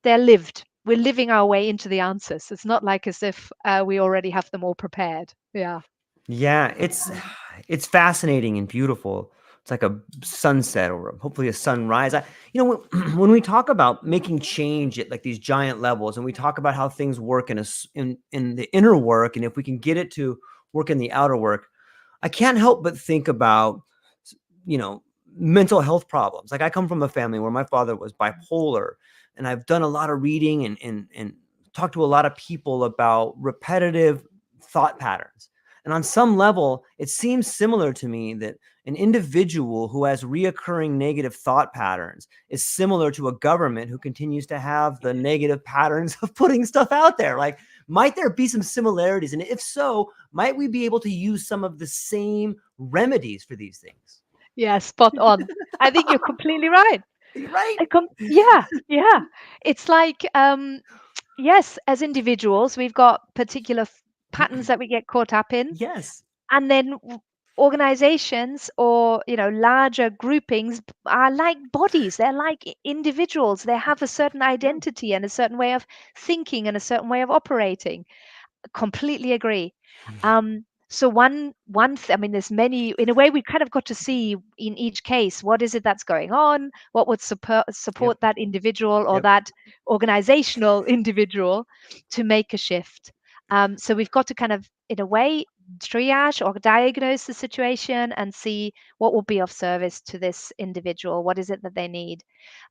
they're lived. We're living our way into the answers. It's not like as if we already have them all prepared. Yeah. Yeah, Um, it's fascinating and beautiful. It's like a sunset or hopefully a sunrise. When, when we talk about making change at like these giant levels, and we talk about how things work in the inner work, and if we can get it to work in the outer work, I can't help but think about you know mental health problems. Like I come from a family where my father was bipolar, and I've done a lot of reading and talked to a lot of people about repetitive thought patterns. And on some level, it seems similar to me that an individual who has reoccurring negative thought patterns is similar to a government who continues to have the negative patterns of putting stuff out there. Like, might there be some similarities? And if so, might we be able to use some of the same remedies for these things? yeah, spot on. I think you're completely right. Right? Yeah, yeah. It's like, yes, as individuals, we've got particular patterns that we get caught up in, Yes. and then organizations or larger groupings are like bodies. They're like individuals. They have a certain Yeah. identity and a certain way of thinking and a certain way of operating. Completely agree. So I mean, there's many. In a way, we kind of got to see in each case what is it that's going on, what would Yep. support that individual or Yep. that organizational individual to make a shift. So we've got to kind of, in a way, triage or diagnose the situation and see what will be of service to this individual. What is it that they need?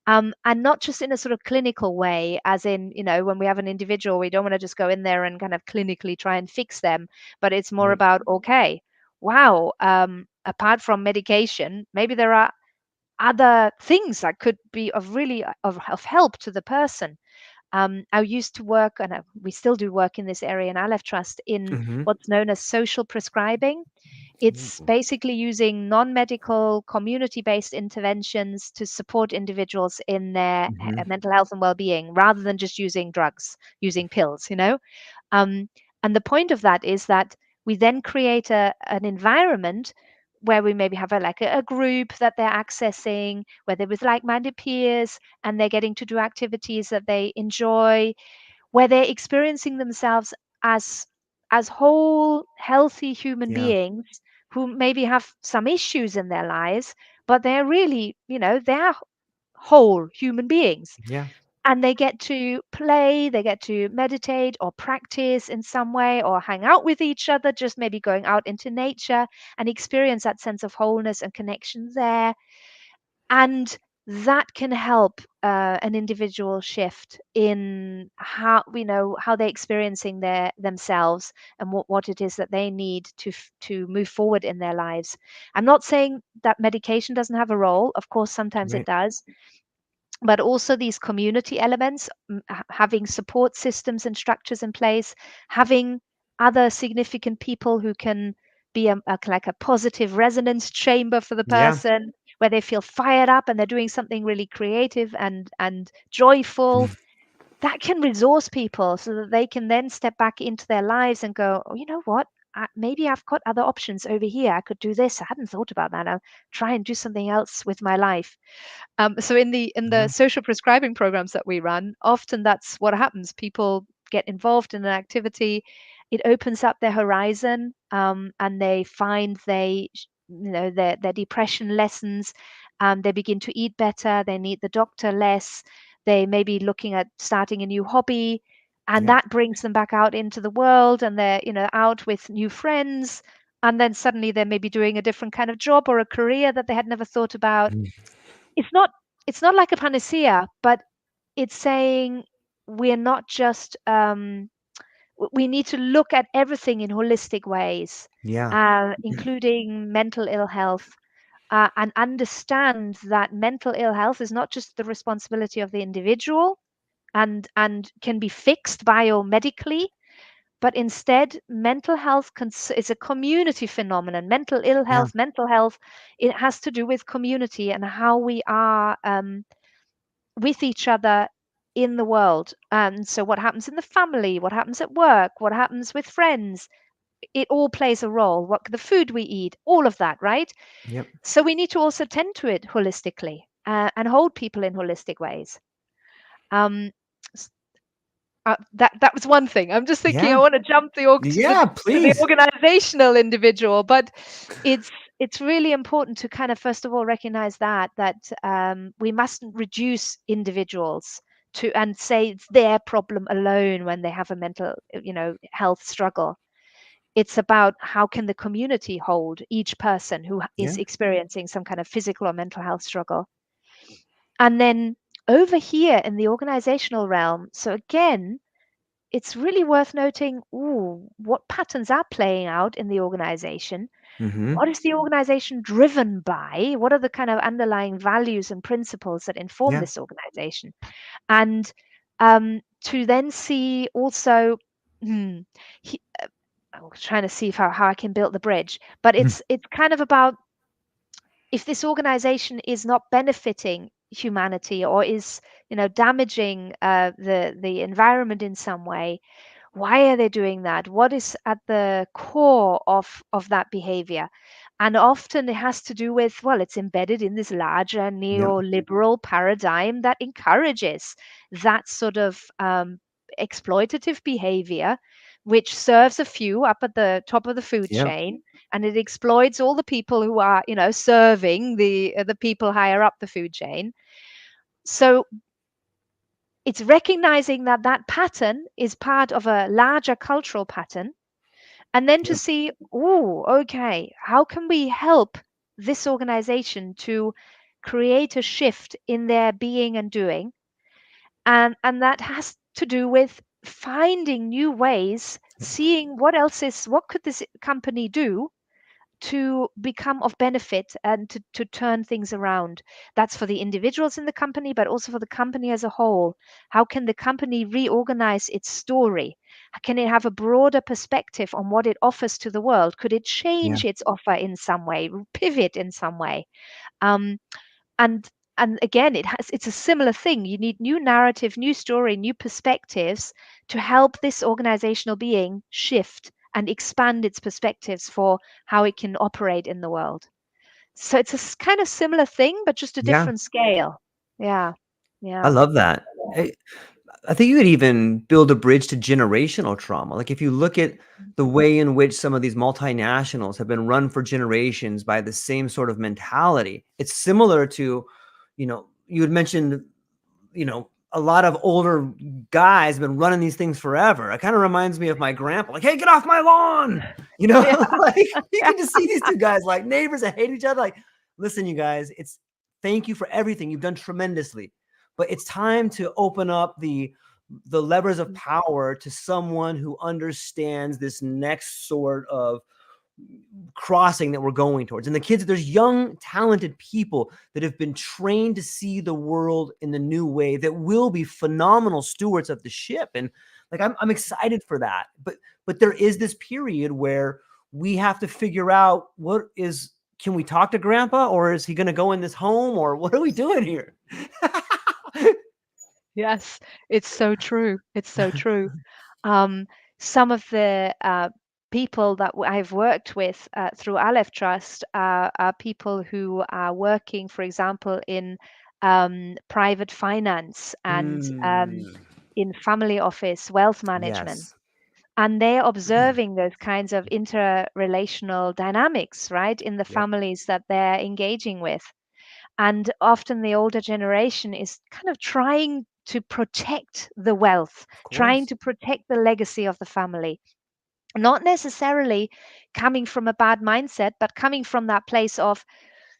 And not just in a sort of clinical way, as in, when we have an individual, we don't want to just go in there and kind of clinically try and fix them, but it's more Yep. about, okay, wow, apart from medication, maybe there are other things that could be of really of help to the person. I used to work, and we still do work in this area in Alef Trust, in Mm-hmm. what's known as social prescribing. It's Ooh. basically using non-medical, community-based interventions to support individuals in their Mm-hmm. mental health and well-being, rather than just using drugs, using pills. Um, and the point of that is that we then create an environment where we maybe have a group that they're accessing, where they're with like-minded peers, and they're getting to do activities that they enjoy, where they're experiencing themselves as whole, healthy human Yeah. beings who maybe have some issues in their lives, but they're really, they're whole human beings. Yeah. And they get to play, they get to meditate or practice in some way, or hang out with each other, just maybe going out into nature and experience that sense of wholeness and connection there. And that can help an individual shift in how they're experiencing themselves, and what it is that they need to move forward in their lives. I'm not saying that medication doesn't have a role. Of course, sometimes it Right. does, but also these community elements, having support systems and structures in place, having other significant people who can be like a positive resonance chamber for the Yeah. person, where they feel fired up and they're doing something really creative and joyful. That can resource people so that they can then step back into their lives and go, oh, you know what? Maybe I've got other options over here. I could do this. I hadn't thought about that. I'll try and do something else with my life. So in the Yeah. social prescribing programs that we run, often that's what happens. People get involved in an activity, it opens up their horizon, and they find their depression lessens. They begin to eat better. They need the doctor less. They may be looking at starting a new hobby, and Yep. that brings them back out into the world, and they're out with new friends. And then suddenly they may be doing a different kind of job or a career that they had never thought about. Mm. It's not like a panacea, but it's saying we're not just we need to look at everything in holistic ways, Yeah. including mental ill health, and understand that mental ill health is not just the responsibility of the individual and can be fixed biomedically, but instead mental health is a community phenomenon. Yeah. Mental health, it has to do with community and how we are with each other in the world. And so, what happens in the family, what happens at work, what happens with friends, it all plays a role. What the food we eat, all of that, right? Yep. So, we need to also tend to it holistically, and hold people in holistic ways. Um, that was one thing. I'm just thinking I Yeah. want to jump Yeah. to the Please. organizational individual, but it's it's really important to kind of first of all recognize that we mustn't reduce individuals to and say it's their problem alone when they have a mental health struggle. It's about how can the community hold each person who is Yeah. experiencing some kind of physical or mental health struggle. And then over here in the organizational realm, so again, it's really worth noting, what patterns are playing out in the organization. Mm-hmm. What is the organization driven by? What are the kind of underlying values and principles that inform Yeah. this organization? And to then see also, hmm, he, I'm trying to see if how I can build the bridge, but it's kind of about, if this organization is not benefiting humanity or is, damaging the environment in some way. Why are they doing that? What is at the core of that behavior? And often it has to do with, well, it's embedded in this larger Yep. neoliberal paradigm that encourages that sort of exploitative behavior, which serves a few up at the top of the food Yep. chain, and it exploits all the people who are, serving the people higher up the food chain. So it's recognizing that that pattern is part of a larger cultural pattern, and then to Yep. see, oh, okay, how can we help this organization to create a shift in their being and doing? And that has to do with finding new ways, seeing what could this company do to become of benefit and to turn things around. That's for the individuals in the company, but also for the company as a whole. How can the company reorganize its story? Can it have a broader perspective on what it offers to the world? Could it Yeah. change its offer in some way, pivot in some way? Um, and and again, it's a similar thing. You need new narrative, new story, new perspectives to help this organizational being shift and expand its perspectives for how it can operate in the world. So it's a kind of similar thing, but just a Yeah. different scale. Yeah. I Yeah. love that. I think you could even build a bridge to generational trauma. Like if you look at the way in which some of these multinationals have been run for generations by the same sort of mentality, it's similar to, you had mentioned, a lot of older guys have been running these things forever. It kind of reminds me of my grandpa, like, hey, get off my lawn. Yeah. Like you can just see these two guys like neighbors that hate each other. Like, listen, you guys, thank you for everything. You've done tremendously. But it's time to open up the levers of power to someone who understands this next sort of crossing that we're going towards. And the kids, there's young, talented people that have been trained to see the world in the new way that will be phenomenal stewards of the ship. And like I'm excited for that. But there is this period where we have to figure out can we talk to grandpa, or is he going to go in this home, or what are we doing here? Yes, it's so true. It's so true. Um, some of the people that I've worked with through Alef Trust are people who are working, for example, in private finance and Mm, in family office wealth management. yes. And they're observing those kinds of interrelational dynamics, right, in the Yep. families that they're engaging with. And often the older generation is kind of trying to protect the wealth, Of trying course. to protect the legacy of the family, not necessarily coming from a bad mindset, but coming from that place of,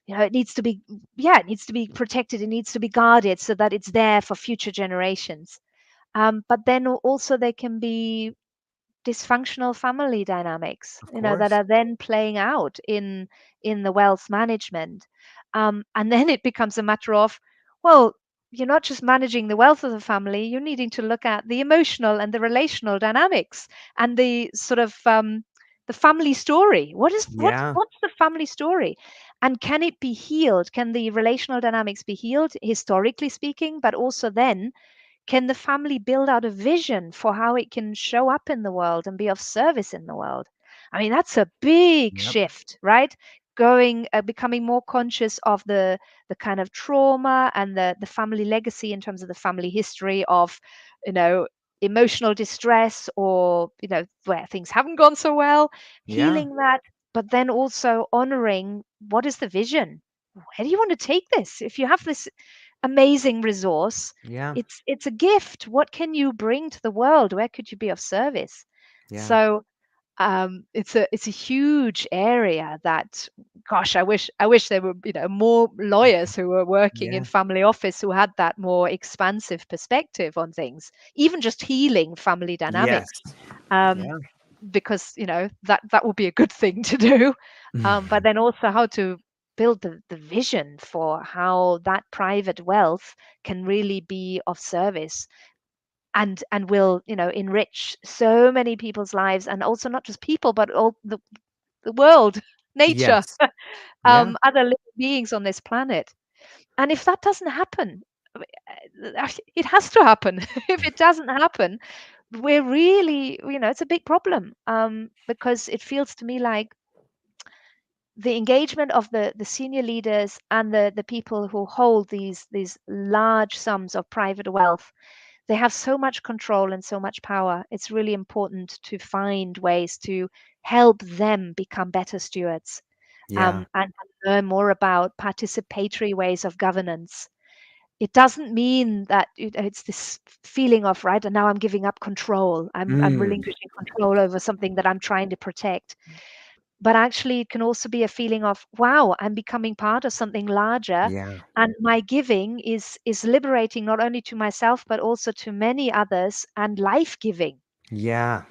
it needs to be, yeah, it needs to be protected, it needs to be guarded so that it's there for future generations. But then also there can be dysfunctional family dynamics, Of that course. are then playing out in the wealth management. And then it becomes a matter of, well, you're not just managing the wealth of the family, you're needing to look at the emotional and the relational dynamics and the sort of the family story. Yeah. What's the family story? And can it be healed? Can the relational dynamics be healed, historically speaking, but also then can the family build out a vision for how it can show up in the world and be of service in the world? I mean, that's a big Yep. shift, right? Becoming more conscious of the kind of trauma and the family legacy in terms of the family history of, you know, emotional distress or, where things haven't gone so well, Yeah. healing that, but then also honoring what is the vision? Where do you want to take this? If you have this amazing resource, Yeah. it's a gift. What can you bring to the world? Where could you be of service? Yeah. So it's a huge area that, gosh, I wish there were, more lawyers who were working in Yeah. family office who had that more expansive perspective on things, even just healing family Yes. dynamics. um, Yeah. because that would be a good thing to do. But then also how to build the vision for how that private wealth can really be of service and will enrich so many people's lives, and also not just people but all the world, nature, Yes. Yeah. other living beings on this planet. And if that doesn't happen, it has to happen. If it doesn't happen, we're really, it's a big problem, because it feels to me like the engagement of the senior leaders and the people who hold these large sums of private wealth, they have so much control and so much power. It's really important to find ways to help them become better stewards, Yeah. and learn more about participatory ways of governance. It doesn't mean that it's this feeling of, right, and now I'm giving up control. I'm Mm. relinquishing control over something that I'm trying to protect. But actually, it can also be a feeling of, wow, I'm becoming part of something larger, Yeah. and my giving is liberating not only to myself but also to many others, and life giving. Yeah.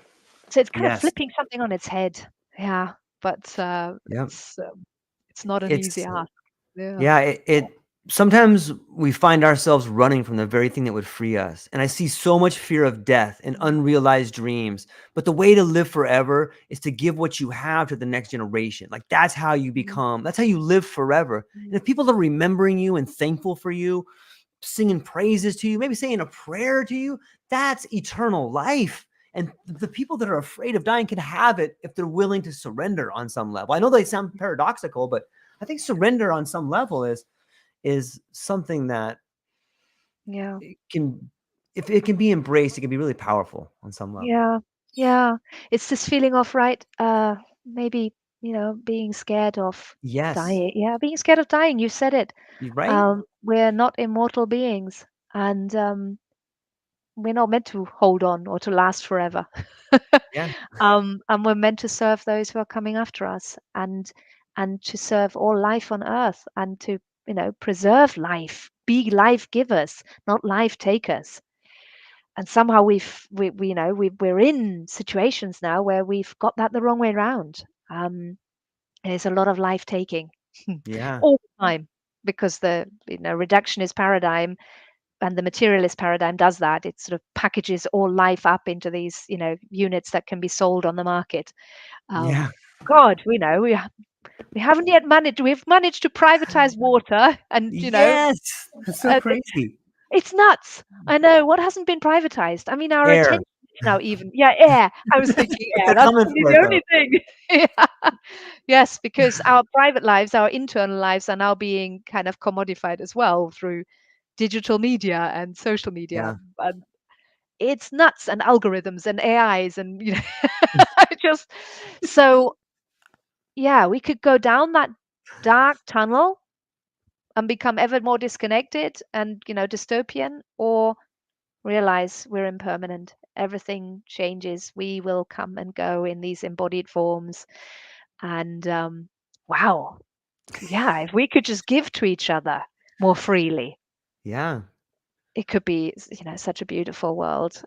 So it's kind of Yes. flipping something on its head. Yeah, but Yeah. it's not an easy It's ask. Yeah. Yeah, it sometimes we find ourselves running from the very thing that would free us. And I see so much fear of death and unrealized dreams. But the way to live forever is to give what you have to the next generation. Like that's how you Mhm. become, that's how you live forever. And Mhm. if people are remembering you and thankful for you, singing praises to you, maybe saying a prayer to you, that's eternal life. And the people that are afraid of dying can have it if they're willing to surrender on some level. I know they sound paradoxical, but I think surrender on some level is something that Yeah. it can, if it can be embraced, it can be really powerful on some level. Yeah. Yeah. It's this feeling of, right, maybe, being scared of Yes. dying. Yeah, being scared of dying. You said it. You right? We're not immortal beings, and we're not meant to hold on or to last forever. Yeah. And we're meant to serve those who are coming after us, and to serve all life on earth, and to, preserve life, be life givers, not life takers. And somehow we're in situations now where we've got that the wrong way around. There's a lot of life taking Yeah. all the time, because the reductionist paradigm and the materialist paradigm does that. It sort of packages all life up into these units that can be sold on the market. Yeah. God, we haven't yet managed. We've managed to privatize water, and Yes. That's so uh, crazy. it's nuts. I know. What hasn't been privatized? I mean, our Air. attention is now even. Yeah, air. I was thinking air. They're That's coming probably for the it though. only thing. Yeah. Yes, because our private lives, our internal lives, are now being kind of commodified as well through digital media and social media. Yeah. And it's nuts, and algorithms and AIs, and just so, yeah, we could go down that dark tunnel and become ever more disconnected and dystopian, or realize we're impermanent. Everything changes. We will come and go in these embodied forms. And wow, yeah, if we could just give to each other more freely, Yeah. it could be, such a beautiful world.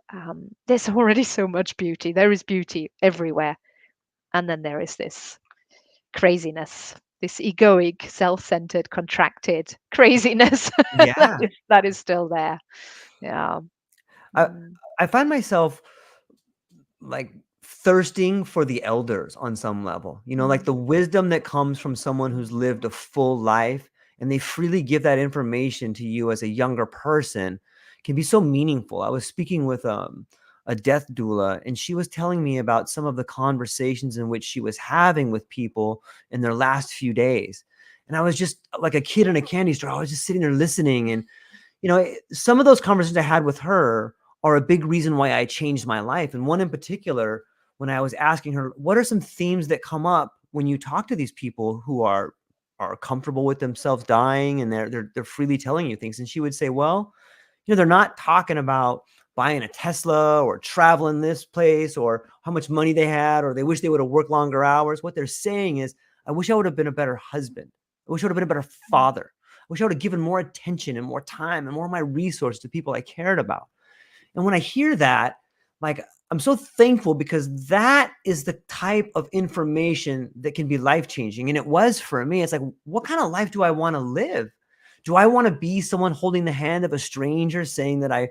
There's already so much beauty. There is beauty everywhere. And then there is this craziness, this egoic, self-centered, contracted craziness Yeah. that is still there. Yeah. I Mm. I find myself like thirsting for the elders on some level, like Mm. the wisdom that comes from someone who's lived a full life and they freely give that information to you as a younger person can be so meaningful. I was speaking with a death doula, and she was telling me about some of the conversations in which she was having with people in their last few days. And I was just like a kid in a candy store. I was just sitting there listening. And some of those conversations I had with her are a big reason why I changed my life. And one in particular, when I was asking her, what are some themes that come up when you talk to these people who are comfortable with themselves dying and they're freely telling you things? And she would say, well, they're not talking about buying a Tesla or traveling this place or how much money they had, or they wish they would have worked longer hours. What they're saying is, I wish I would have been a better husband. I wish I would have been a better father. I wish I would have given more attention and more time and more of my resources to people I cared about. And when I hear that, like, I'm so thankful, because that is the type of information that can be life changing. And it was for me. It's like, what kind of life do I want to live? Do I want to be someone holding the hand of a stranger saying that I,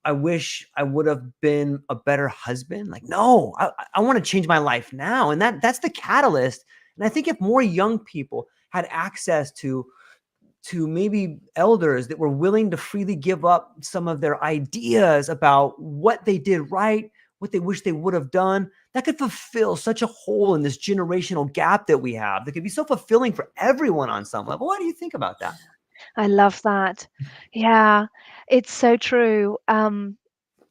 I wish I would have been a better husband? Like, no, I want to change my life now. And that's the catalyst. And I think if more young people had access to to maybe elders that were willing to freely give up some of their ideas about what they did right, what they wish they would have done, that could fulfill such a hole in this generational gap that we have. That could be so fulfilling for everyone on some level. What do you think about that? I love that. Yeah, it's so true.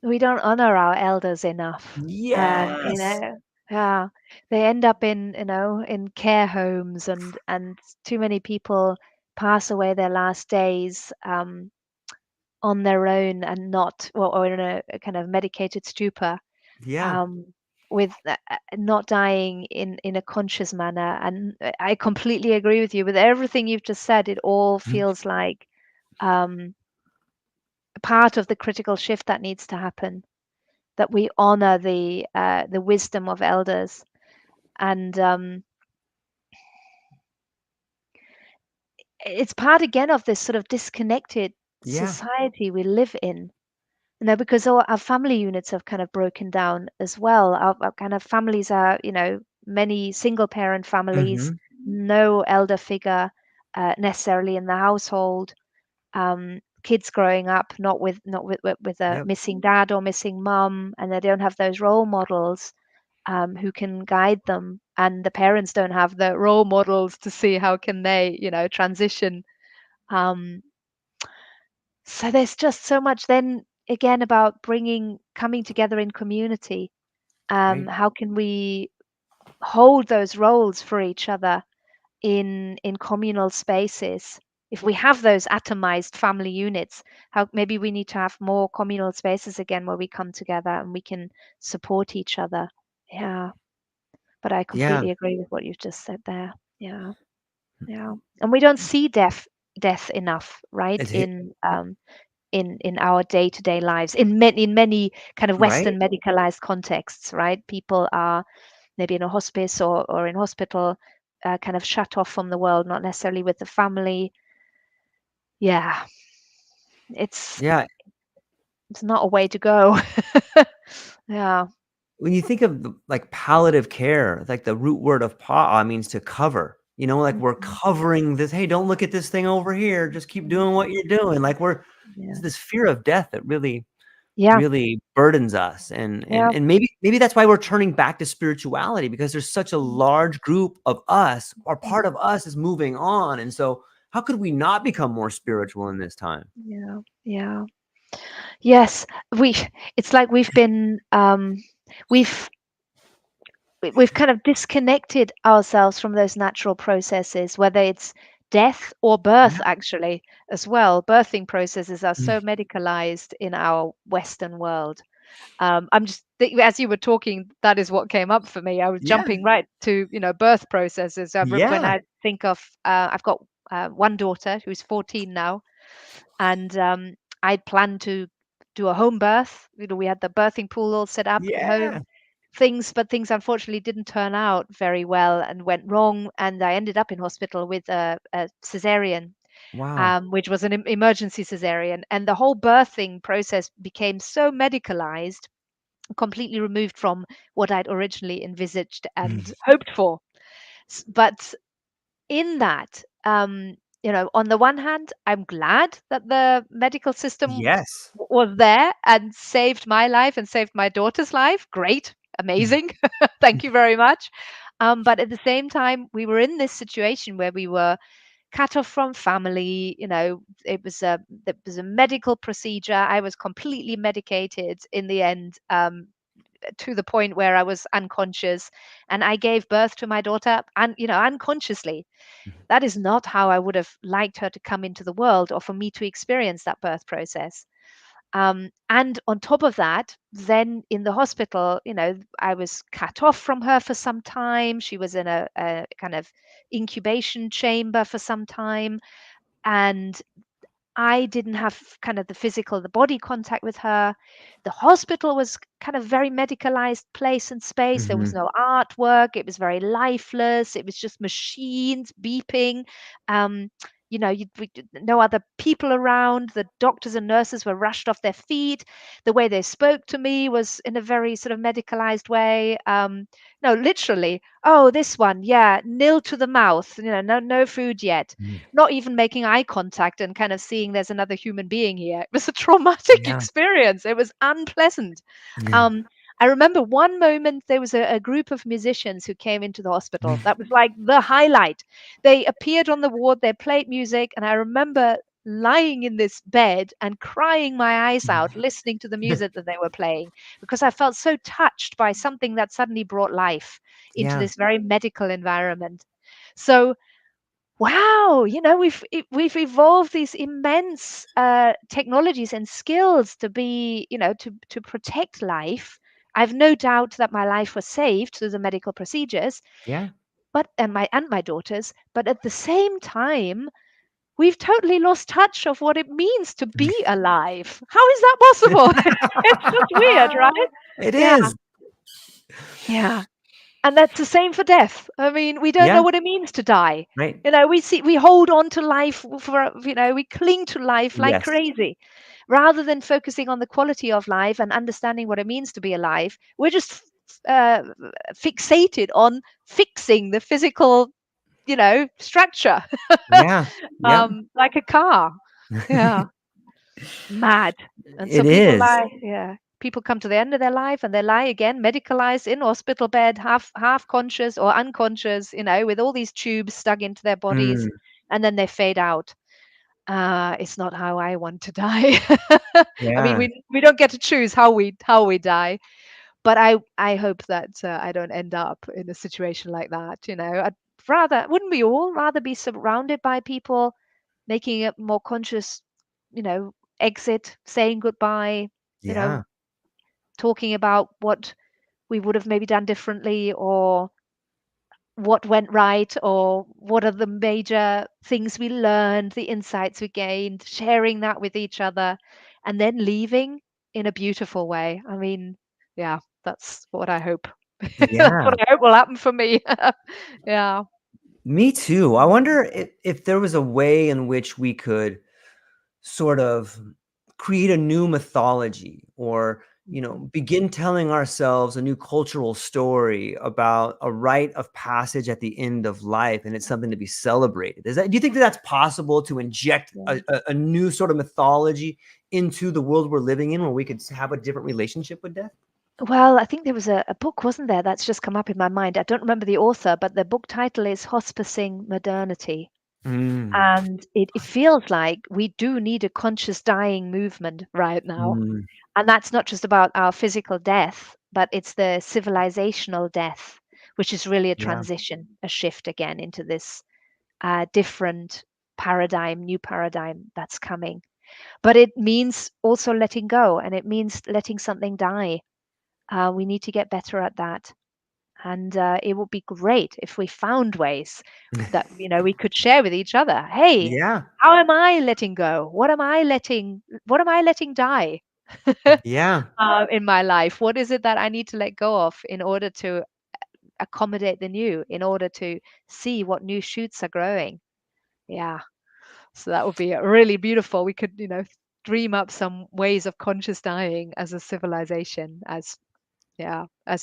We don't honor our elders enough. You Yes. know, yeah, they end up in, in care homes, and too many people pass away their last days on their own, and not, or in a kind of medicated stupor, Yeah. um, with not dying in a conscious manner. And I completely agree with you with everything you've just said. It all Mhm. feels like um, part of the critical shift that needs to happen, that we honor the wisdom of elders. And it's part again of this sort of disconnected Yeah. society we live in, because all our family units have kind of broken down as well. Our kind of families are, many single parent families, Hmm. no elder figure necessarily in the household. Kids growing up not with a Yep. missing dad or missing mum, and they don't have those role models who can guide them, and the parents don't have the role models to see how can they, transition. um, so there's just so much then again about bringing coming together in community. Right. How can we hold those roles for each other in communal spaces? If we have those atomized family units, how maybe we need to have more communal spaces again where we come together and we can support each other. Yeah. But I Yeah. completely agree with what you've just said there. Yeah, yeah. And we don't see death enough, right? It's it. In our day-to-day lives, in many kind of Right. Western medicalized contexts, right? People are maybe in a hospice or in hospital, kind of shut off from the world, not necessarily with the family. Yeah, it's Yeah. it's not a way to go. Yeah. When you think of like palliative care, like the root word of pa means to cover. Like we're Mhm, covering this. Hey, don't look at this thing over here. Just keep doing what mhm. you're doing. Like it's Yeah. this fear of death that really, Yeah. really burdens us. And and Yeah. and maybe that's why we're turning back to spirituality, because there's such a large group of us, or Mhm. part of us is moving on. And so how could we not become more spiritual in this time? Yeah. Yeah. Yes, we it's like we've we've kind of disconnected ourselves from those natural processes, whether it's death or birth, Yeah. actually, as well. Birthing processes are Mm. so medicalized in our Western world. As you were talking, that is what came up for me. I was Yeah. jumping right to, birth processes. When Yeah. I think of, I've got one daughter who's 14 now, and I'd planned to do a home birth. We had the birthing pool all set up at home, Yeah. but things unfortunately didn't turn out very well and went wrong, and I ended up in hospital with a cesarean, Wow. which was an emergency cesarean, and the whole birthing process became so medicalized, completely removed from what I'd originally envisaged and Mm. hoped for. But in that, on the one hand, I'm glad that the medical system Yes. was there and saved my life and saved my daughter's life. Great, amazing. Thank you very much. But at the same time, we were in this situation where we were cut off from family. It was a medical procedure. I was completely medicated in the end, to the point where I was unconscious, and I gave birth to my daughter, and unconsciously. Mhm. That is not how I would have liked her to come into the world, or for me to experience that birth process. And on top of that, then in the hospital, I was cut off from her for some time. She was in a kind of incubation chamber for some time. And I didn't have kind of the body contact with her. The hospital was kind of very medicalized place and space. There was Mhm. no artwork. It was very lifeless. It was just machines beeping. Um, no other people around. The doctors and nurses were rushed off their feet. The way they spoke to me was in a very sort of medicalized way. No, literally, oh, this one, yeah, nil to the mouth, no food yet. Mm. Not even making eye contact and kind of seeing there's another human being here. It was a traumatic Yeah. experience. It was unpleasant. Yeah. Um, I remember one moment there was a group of musicians who came into the hospital. That was like the highlight. They appeared on the ward, they played music, and I remember lying in this bed and crying my eyes out listening to the music that they were playing, because I felt so touched by something that suddenly brought life into Yeah. this very medical environment. So wow, we've evolved these immense technologies and skills to be, to protect life. I've no doubt that my life was saved through the medical procedures, Yeah. but and my daughter's. But at the same time, we've totally lost touch of what it means to be alive. How is that possible? It's just weird, right? It Yeah, is. yeah. And that's the same for death. I mean, we don't know Yeah. what it means to die. Right. We hold on to life we cling to life like Yes. crazy. Rather than focusing on the quality of life and understanding what it means to be alive, we're just uh, fixated on fixing the physical, structure, Yeah. Yep. like a car. Yeah, mad. And so It is. people come to the end of their life and they lie again, medicalized in hospital bed, half conscious or unconscious, with all these tubes stuck into their bodies, Mm. and then they fade out. It's not how I want to die. I mean, Yeah. we don't get to choose how we die, but I hope that I don't end up in a situation like that. Wouldn't we all rather be surrounded by people making a more conscious, you know, exit, saying goodbye, you know, Yeah. talking about what we would have maybe done differently, or what went right, or what are the major things we learned, the insights we gained, sharing that with each other, and then leaving in a beautiful way. I mean, yeah, that's what I hope. That's Yeah. what I hope will happen for me. Yeah. Me too. I wonder if there was a way in which we could sort of create a new mythology, or Mhm. begin telling ourselves a new cultural story about a rite of passage at the end of life, and it's something to be celebrated. Do you think that that's possible, to inject Yeah. a new sort of mythology into the world we're living in, where we could have a different relationship with death? Well, I think there was a book, wasn't there, that's just come up in my mind. I don't remember the author, but the book title is Hospicing Modernity. Mm, And it feels like we do need a conscious dying movement right now. mm, And that's not just about our physical death, but it's the civilizational death, which is really a yeah. transition, a shift again into this different paradigm, new paradigm that's coming. But it means also letting go, and it means letting something die. We need to get better at that. And it would be great if we found ways that we could share with each other. Hey, Yeah. how am I letting go? What am I letting die Yeah. in my life? What is it that I need to let go of in order to accommodate the new, in order to see what new shoots are growing? Yeah. So that would be really beautiful. We could, dream up some ways of conscious dying as a civilization, as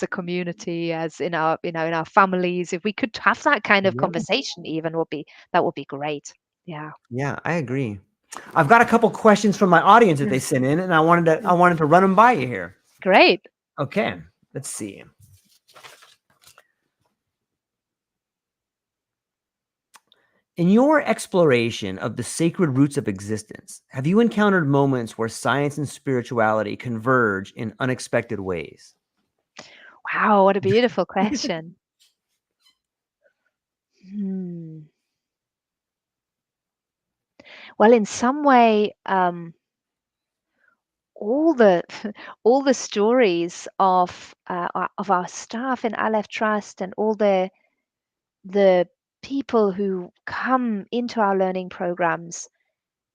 a community, as in our families. If we could have that kind of Yeah. conversation, even that would be great. Yeah. Yeah, I agree. I've got a couple questions from my audience that Yeah. they sent in, and I Yeah. wanted to run them by you here. Great. Okay, let's see. In your exploration of the sacred roots of existence, have you encountered moments where science and spirituality converge in unexpected ways? Wow, what a beautiful question. Hmm. Well, in some way, all the all the stories of our staff in Alef Trust, and all the people who come into our learning programs,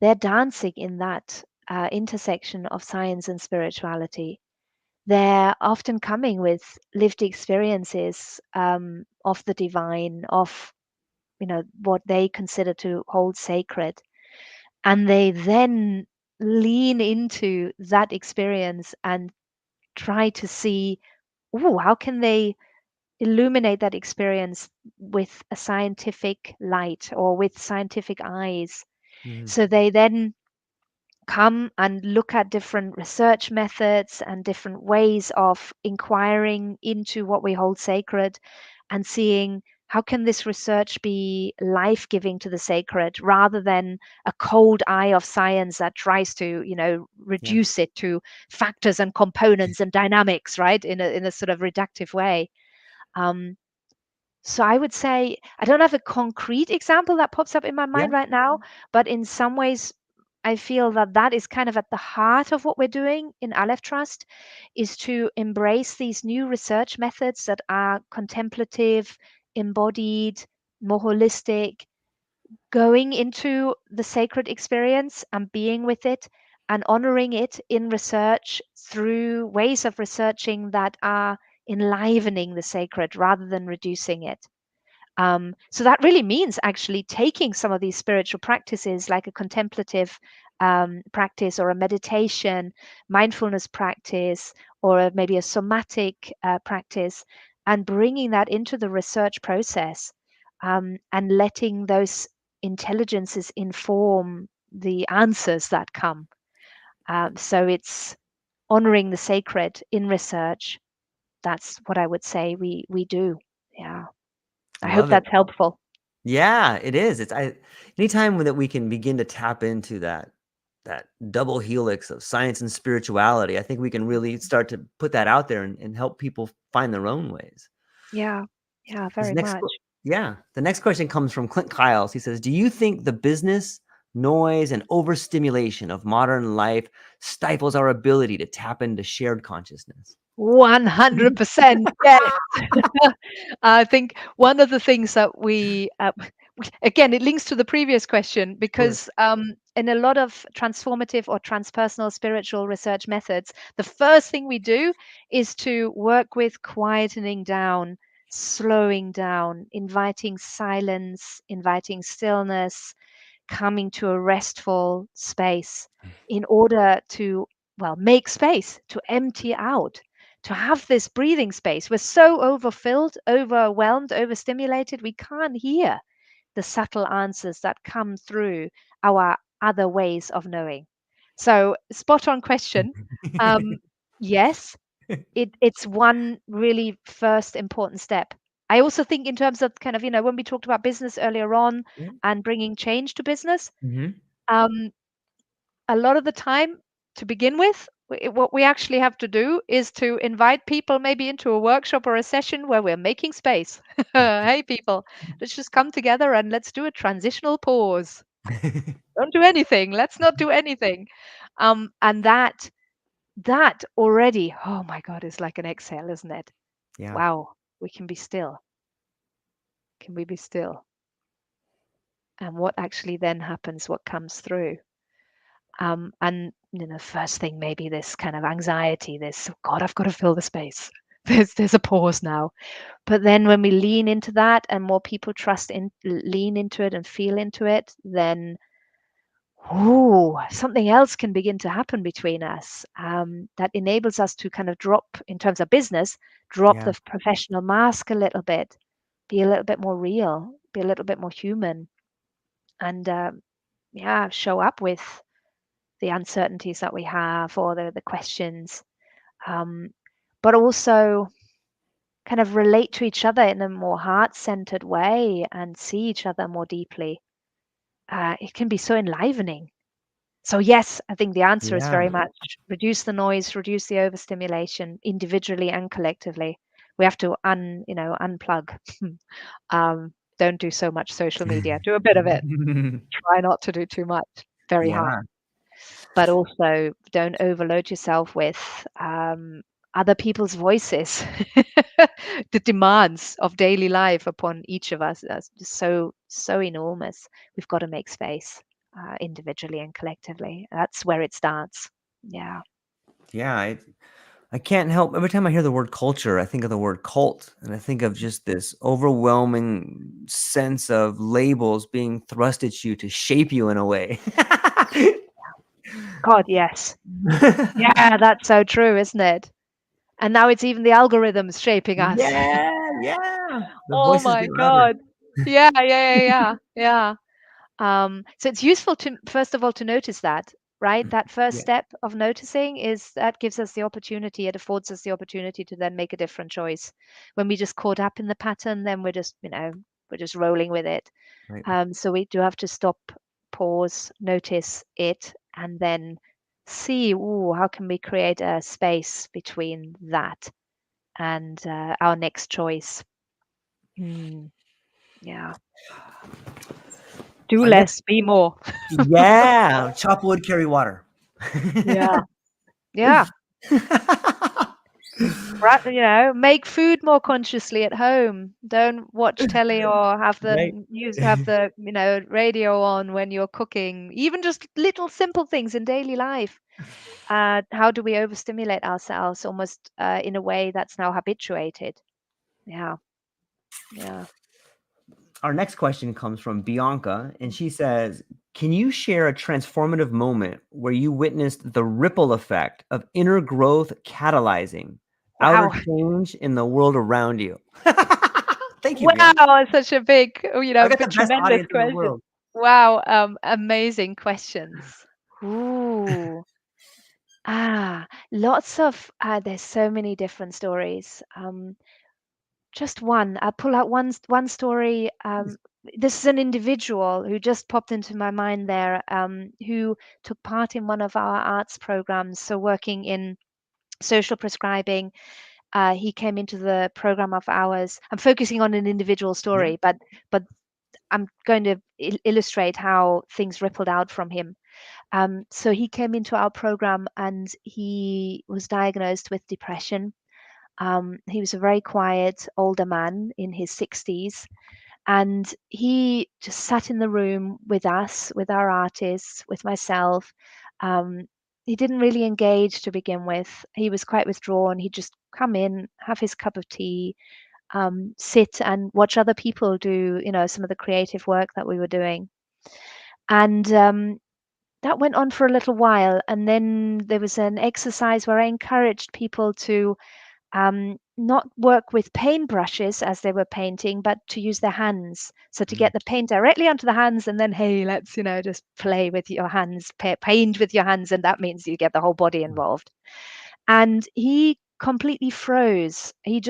they're dancing in that intersection of science and spirituality. They're often coming with lived experiences of the divine, of what they consider to hold sacred, and they then lean into that experience and try to see, ooh, how can they illuminate that experience with a scientific light or with scientific eyes. Mhm. So they then come and look at different research methods and different ways of inquiring into what we hold sacred and seeing how can this research be life-giving to the sacred rather than a cold eye of science that tries to Yeah. reduce it to factors and components and dynamics, right, in a sort of reductive way. um, so I would say I don't have a concrete example that pops up in my Yeah. mind right now, but in some ways, I feel that that is kind of at the heart of what we're doing in Alef Trust, is to embrace these new research methods that are contemplative, embodied, more holistic, going into the sacred experience and being with it and honoring it in research through ways of researching that are enlivening the sacred rather than reducing it. So that really means actually taking some of these spiritual practices, like a contemplative practice or a meditation, mindfulness practice, or maybe a somatic practice, and bringing that into the research process, and letting those intelligences inform the answers that come. So it's honoring the sacred in research. That's what I would say we do. Yeah. I hope Love it. that's helpful. Yeah, it is. Anytime that we can begin to tap into that double helix of science and spirituality, I think we can really start to put that out there and help people find their own ways. Yeah. Yeah, This very much. yeah, the next question comes from Clint Kiles. He says, "Do you think the business, noise, and overstimulation of modern life stifles our ability to tap into shared consciousness?" 100%, yes. I think one of the things that again, it links to the previous question Sure. because in a lot of transformative or transpersonal spiritual research methods, the first thing we do is to work with quietening down, slowing down, inviting silence, inviting stillness, coming to a restful space in order to, well, make space, to empty out, to have this breathing space. We're so overfilled, overwhelmed, overstimulated, we can't hear the subtle answers that come through our other ways of knowing. So, spot on question. Um, yes, it's one really first important step. I also think in terms of kind of, when we talked about business earlier on Yeah. and bringing change to business, Mhm. um, a lot of the time, to begin with, what we actually have to do is to invite people maybe into a workshop or a session where we're making space. Hey, people, let's just come together and let's do a transitional pause. Don't do anything. Let's not do anything. And that already, oh my God, is like an exhale, isn't it? Yeah. Wow, we can be still. Can we be still? And what actually then happens, what comes through? And first thing, maybe this kind of anxiety, this, "Oh God, I've got to fill the space." There's a pause now. But then when we lean into that and more people lean into it and feel into it, then ooh, something else can begin to happen between us, that enables us to kind of drop, in terms of business, drop Yeah. the professional mask a little bit, be a little bit more real, be a little bit more human, and yeah, show up with the uncertainties that we have or the questions, um, but also kind of relate to each other in a more heart-centered way and see each other more deeply. It can be so enlivening. So yes, I think the answer is very Yeah. much reduce the noise, reduce the overstimulation individually and collectively. We have to unplug. Don't do so much social media. Do a bit of it. Try not to do too much. Very hard. Yeah. But also don't overload yourself with other people's voices. The demands of daily life upon each of us are just so enormous. We've got to make space, individually and collectively. That's where it starts. Yeah. Yeah. I can't help every time I hear the word culture, I think of the word cult and I think of just this overwhelming sense of labels being thrust at you to shape you in a way. God, yes. Yeah, that's so true, isn't it? And now it's even the algorithms shaping us. Yeah. The Oh voices my get louder. God. Yeah. So it's useful to, first of all, to notice that, right? That first Yeah, step of noticing is that gives us the opportunity, it affords us the opportunity to then make a different choice. When we just caught up in the pattern, then we're just, we're just rolling with it. right. So we do have to stop, pause, notice it, and then see, ooh, how can we create a space between that and our next choice? Mm, yeah. Do Our next, less, be more. yeah, chop wood, carry water. Yeah. Yeah. Right, make food more consciously at home. Don't watch telly or have Right. the radio on when you're cooking. Even just little simple things in daily life. How do we overstimulate ourselves almost in a way that's now habituated? Yeah, yeah. Our next question comes from Bianca, and she says, can you share a transformative moment where you witnessed the ripple effect of inner growth catalyzing outer Wow. change in the world around you? Thank you, Bianca. Wow, it's such a big, I got the but best tremendous audience in the question. world. Wow, amazing questions. Ooh. Lots of there's so many different stories. Just one. I'll pull out one story. This is an individual who just popped into my mind there, who took part in one of our arts programs. So working in social prescribing, he came into the program of ours. I'm focusing on an individual Yeah. story, but I'm going to illustrate how things rippled out from him. So he came into our program and he was diagnosed with depression. He was a very quiet older man in his 60s, and he just sat in the room with us, with our artists, with myself. Um, he didn't really engage to begin with. He was quite withdrawn. He'd just come in, have his cup of tea, sit and watch other people do, some of the creative work that we were doing. And that went on for a little while. And then there was an exercise where I encouraged people to not work with paintbrushes as they were painting, but to use their hands. So to Mm, get the paint directly onto the hands, and then, hey, let's, just play with your hands, paint with your hands. And that means you get the whole body involved. And he completely froze. He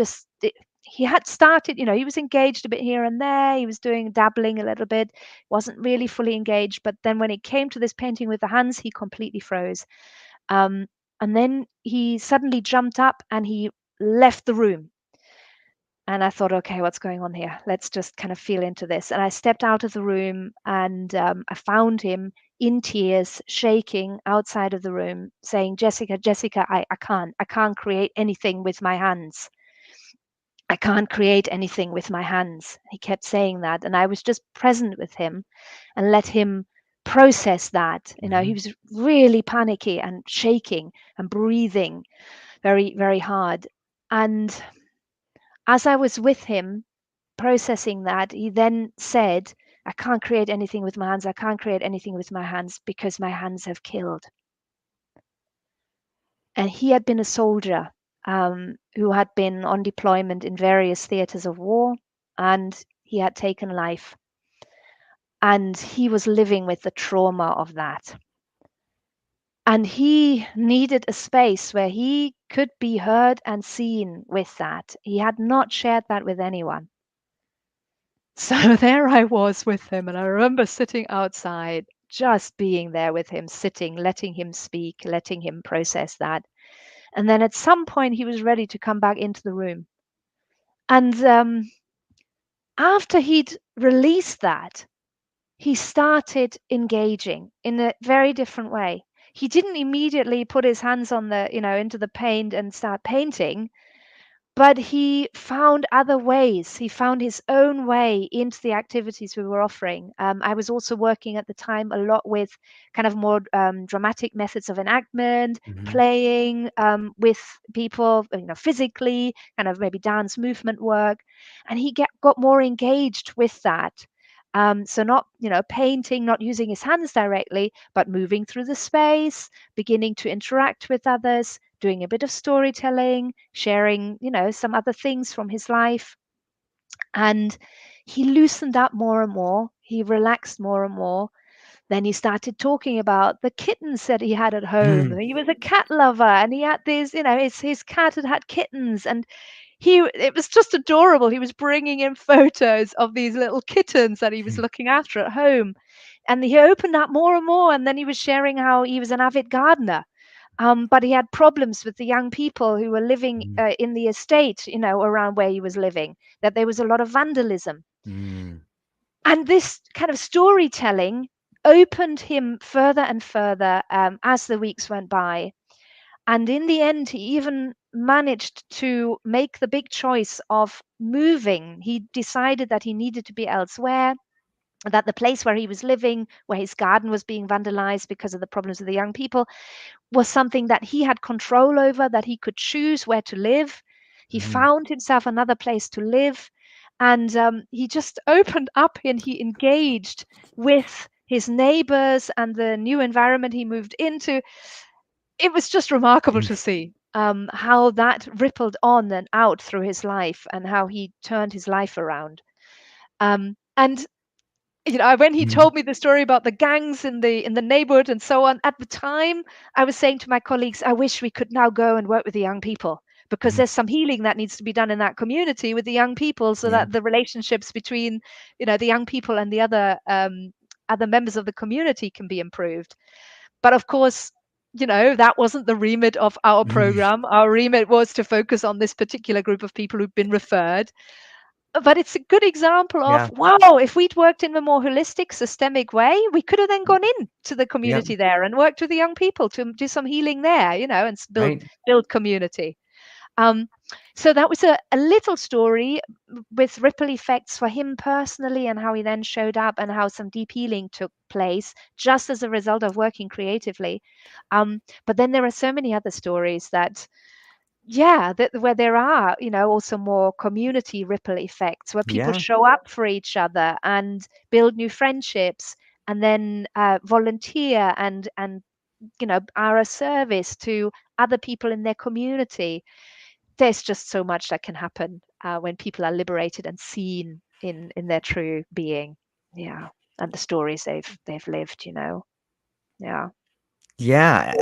had started, he was engaged a bit here and there. He was doing dabbling a little bit, wasn't really fully engaged. But then when it came to this painting with the hands, he completely froze. Um, and then he suddenly jumped up and he left the room. And I thought, okay, what's going on here? Let's just kind of feel into this. And I stepped out of the room and I found him in tears, shaking outside of the room, saying, Jessica, I can't create anything with my hands. I can't create anything with my hands. He kept saying that. And I was just present with him and let him process that. He mhm. was really panicky and shaking and breathing very, very hard. And as I was with him processing that, he then said, I can't create anything with my hands. I can't create anything with my hands because my hands have killed. And he had been a soldier who had been on deployment in various theaters of war, and he had taken life. And he was living with the trauma of that. And he needed a space where he could be heard and seen with that. He had not shared that with anyone. So there I was with him, and I remember sitting outside, just being there with him, sitting, letting him speak, letting him process that. And then at some point, he was ready to come back into the room. And after he'd released that, he started engaging in a very different way. He didn't immediately put his hands on into the paint and start painting, but he found other ways. He found his own way into the activities we were offering. I was also working at the time a lot with kind of more dramatic methods of enactment, Hmm. playing with people, physically, kind of maybe dance movement work, and he got more engaged with that. So not, painting, not using his hands directly, but moving through the space, beginning to interact with others, doing a bit of storytelling, sharing, some other things from his life. And he loosened up more and more. He relaxed more and more. Then he started talking about the kittens that he had at home. He was a cat lover, and he had these, his cat had kittens, and it was just adorable. He was bringing in photos of these little kittens that he was looking after at home. And he opened up more and more, and then he was sharing how he was an avid gardener. But he had problems with the young people who were living in the estate, around where he was living, that there was a lot of vandalism. Mm. And this kind of storytelling opened him further and further as the weeks went by. And in the end, he even managed to make the big choice of moving. He decided that he needed to be elsewhere, that the place where he was living, where his garden was being vandalized because of the problems of the young people, was something that he had control over, that he could choose where to live. He Mhm. found himself another place to live, and he just opened up and he engaged with his neighbors and the new environment he moved into. It was just remarkable Mm. to see how that rippled on and out through his life and how he turned his life around. And when he Mhm. told me the story about the gangs in the neighborhood and so on, at the time, I was saying to my colleagues, I wish we could now go and work with the young people, because Mhm. there's some healing that needs to be done in that community with the young people, so Yeah. that the relationships between, the young people and the other members of the community can be improved. But of course, that wasn't the remit of our Mhm. program. Our remit was to focus on this particular group of people who've been referred. But it's a good example of, Yeah. wow, if we'd worked in a more holistic, systemic way, we could have then gone into the Yep. community there and worked with the young people to do some healing there, and build Right. build community. Um, so that was a little story with ripple effects for him personally, and how he then showed up and how some deep healing took place just as a result of working creatively. But then there are so many other stories that, yeah, that where there are, also more community ripple effects, where people Yeah. show up for each other and build new friendships, and then volunteer and are a service to other people in their community. There's just so much that can happen when people are liberated and seen in their true being. Yeah, and the stories they've lived. Yeah. Yeah.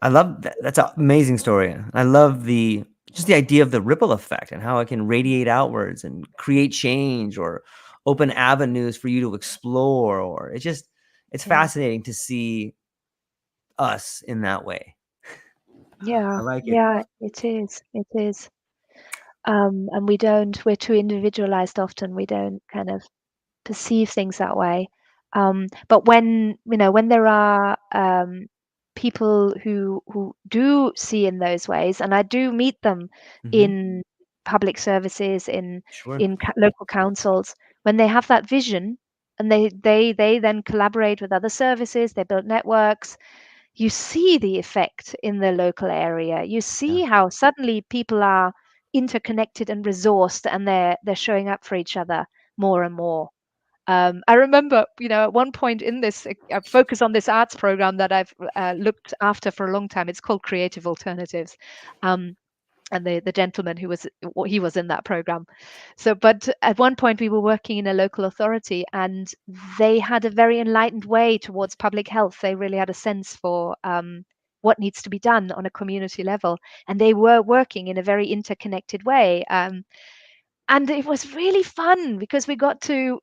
I love that. That's an amazing story. I love the idea of the ripple effect and how it can radiate outwards and create change or open avenues for you to explore. Or it's Yeah. fascinating to see us in that way. Yeah. I like it. Yeah. It is. It is. And we're too individualized often. We don't kind of perceive things that way. But when there are people who do see in those ways, and I do meet them Hmm. in public services, in Sure. in local councils, when they have that vision, and they then collaborate with other services, they build networks. You see the effect in the local area. You Yeah. see how suddenly people are interconnected and resourced, and they're showing up for each other more and more. I remember, at one point in this, focus on this arts program that I've looked after for a long time. It's called Creative Alternatives. Um, and the gentleman he was in that program. So, but at one point we were working in a local authority, and they had a very enlightened way towards public health. They really had a sense for what needs to be done on a community level, and they were working in a very interconnected way. And it was really fun because we got to,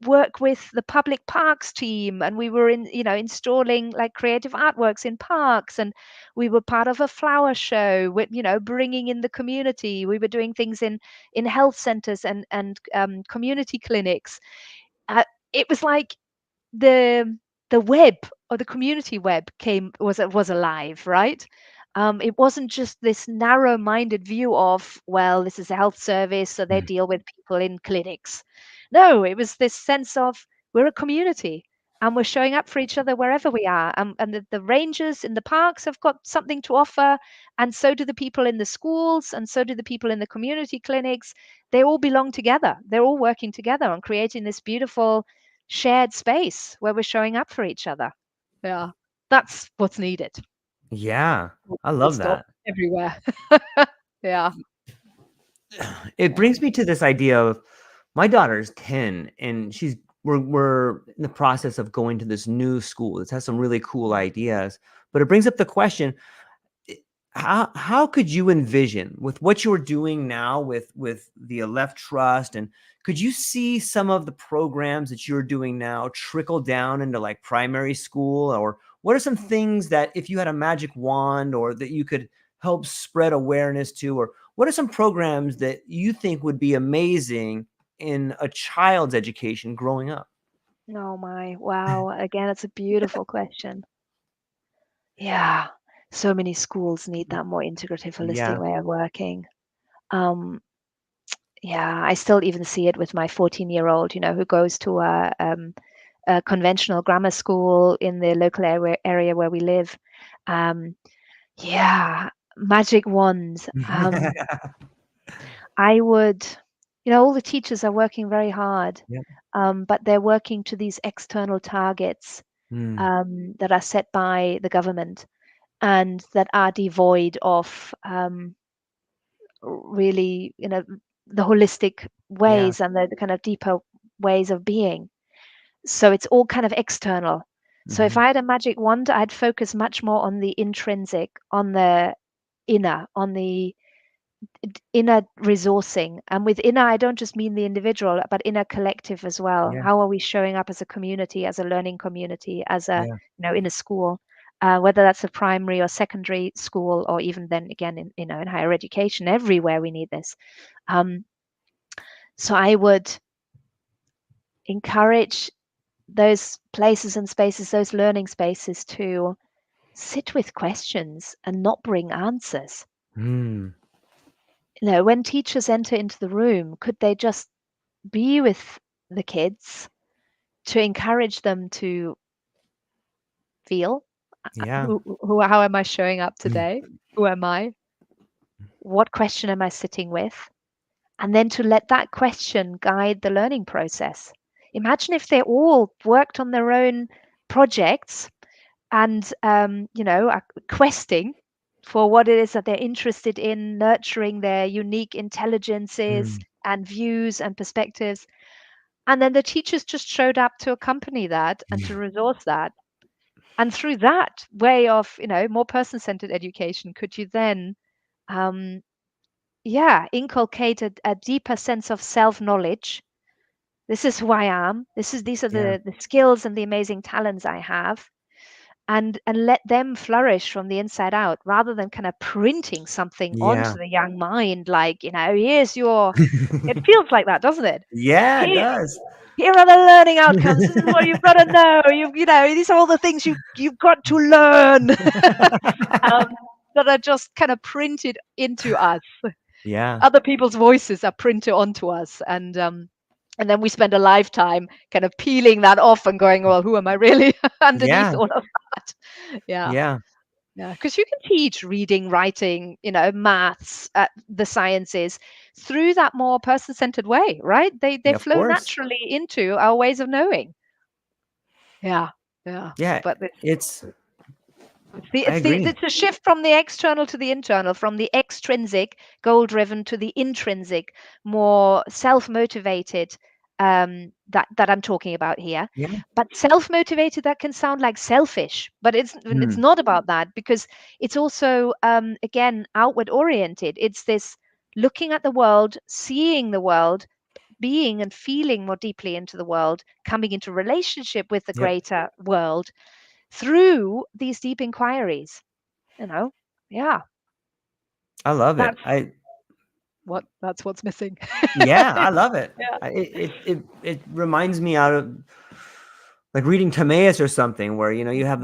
work with the public parks team, and we were installing like creative artworks in parks, and we were part of a flower show with, bringing in the community. We were doing things in health centers and community clinics. It was like the web, or the community web, was alive, right? It wasn't just this narrow-minded view of, well, this is a health service, so they Mm. deal with people in clinics. No, it was this sense of we're a community and we're showing up for each other wherever we are. And the rangers in the parks have got something to offer, and so do the people in the schools, and so do the people in the community clinics. They all belong together. They're all working together on creating this beautiful shared space where we're showing up for each other. Yeah, that's what's needed. Yeah, I Full love stop that. everywhere. Yeah. It Yeah. brings me to this idea of my daughter's 10 and we're in the process of going to this new school. It has some really cool ideas, but it brings up the question, how could you envision with what you're doing now with the Alef Trust, and could you see some of the programs that you're doing now trickle down into like primary school? Or what are some things that if you had a magic wand or that you could help spread awareness to, or what are some programs that you think would be amazing in a child's education growing up? Oh my, wow. Again, it's a beautiful question. Yeah. So many schools need that more integrative, holistic Yeah. way of working. Um, yeah, I still even see it with my 14-year-old, who goes to a conventional grammar school in the local area where we live. Um, yeah, magic wands. I would, all the teachers are working very hard, Yeah. but they're working to these external targets Mm. that are set by the government and that are devoid of really, the holistic Yeah. ways and the kind of deeper ways of being. So it's all kind of external. So if Mhm. I had a magic wand, I'd focus much more on the intrinsic, on the inner, on the inner resourcing. And with inner, I don't just mean the individual, but inner collective as well. Yeah. How are we showing up as a community, as a learning community, as a, Yeah. in a school, whether that's a primary or secondary school, or even then again in higher education, everywhere we need this. Um, so I would encourage those places and spaces, those learning spaces, to sit with questions and not bring answers. Mm. When teachers enter into the room, could they just be with the kids to encourage them to feel, Yeah. how am I showing up Mm. today? Who am I? What question am I sitting with? And then to let that question guide the learning process. Imagine if they all worked on their own projects and are questing for what it is that they're interested in, nurturing their unique intelligences Mm. and views and perspectives. And then the teachers just showed up to accompany that and to resource that. And through that way of, more person-centered education, could you then, um, inculcate a deeper sense of self-knowledge. This is who I am. These are Yeah. the skills and the amazing talents I have, and let them flourish from the inside out, rather than kind of printing something Yeah. onto the young mind, like, here's your. It feels like that, doesn't it? Yeah, it Here, does. here are the learning outcomes. This is what you've got to know. These are all the things you've got to learn. um, that are just kind of printed into us. Yeah. Other people's voices are printed onto us, and then we spend a lifetime kind of peeling that off and going, well, who am I really underneath Yeah. all of that? Yeah. Yeah. Yeah, because you can teach reading, writing, maths, the sciences through that more person-centered way, right? They Yeah, of flow course. naturally into our ways of knowing. Yeah, yeah. Yeah. But It's it's the I it's the agree. it's a shift from the external to the internal, from the extrinsic, goal-driven, to the intrinsic, more self-motivated, that I'm talking about here. Yeah. But self-motivated, that can sound like selfish, but it's Mm. not about that, because it's also, again, outward oriented. It's this looking at the world, seeing the world, being and feeling more deeply into the world, coming into relationship with the Yep. greater world through these deep inquiries, you know? Yeah, I love it. that's I that's what's missing. Yeah, I love it. Yeah. It reminds me out of like reading Timaeus or something, where you have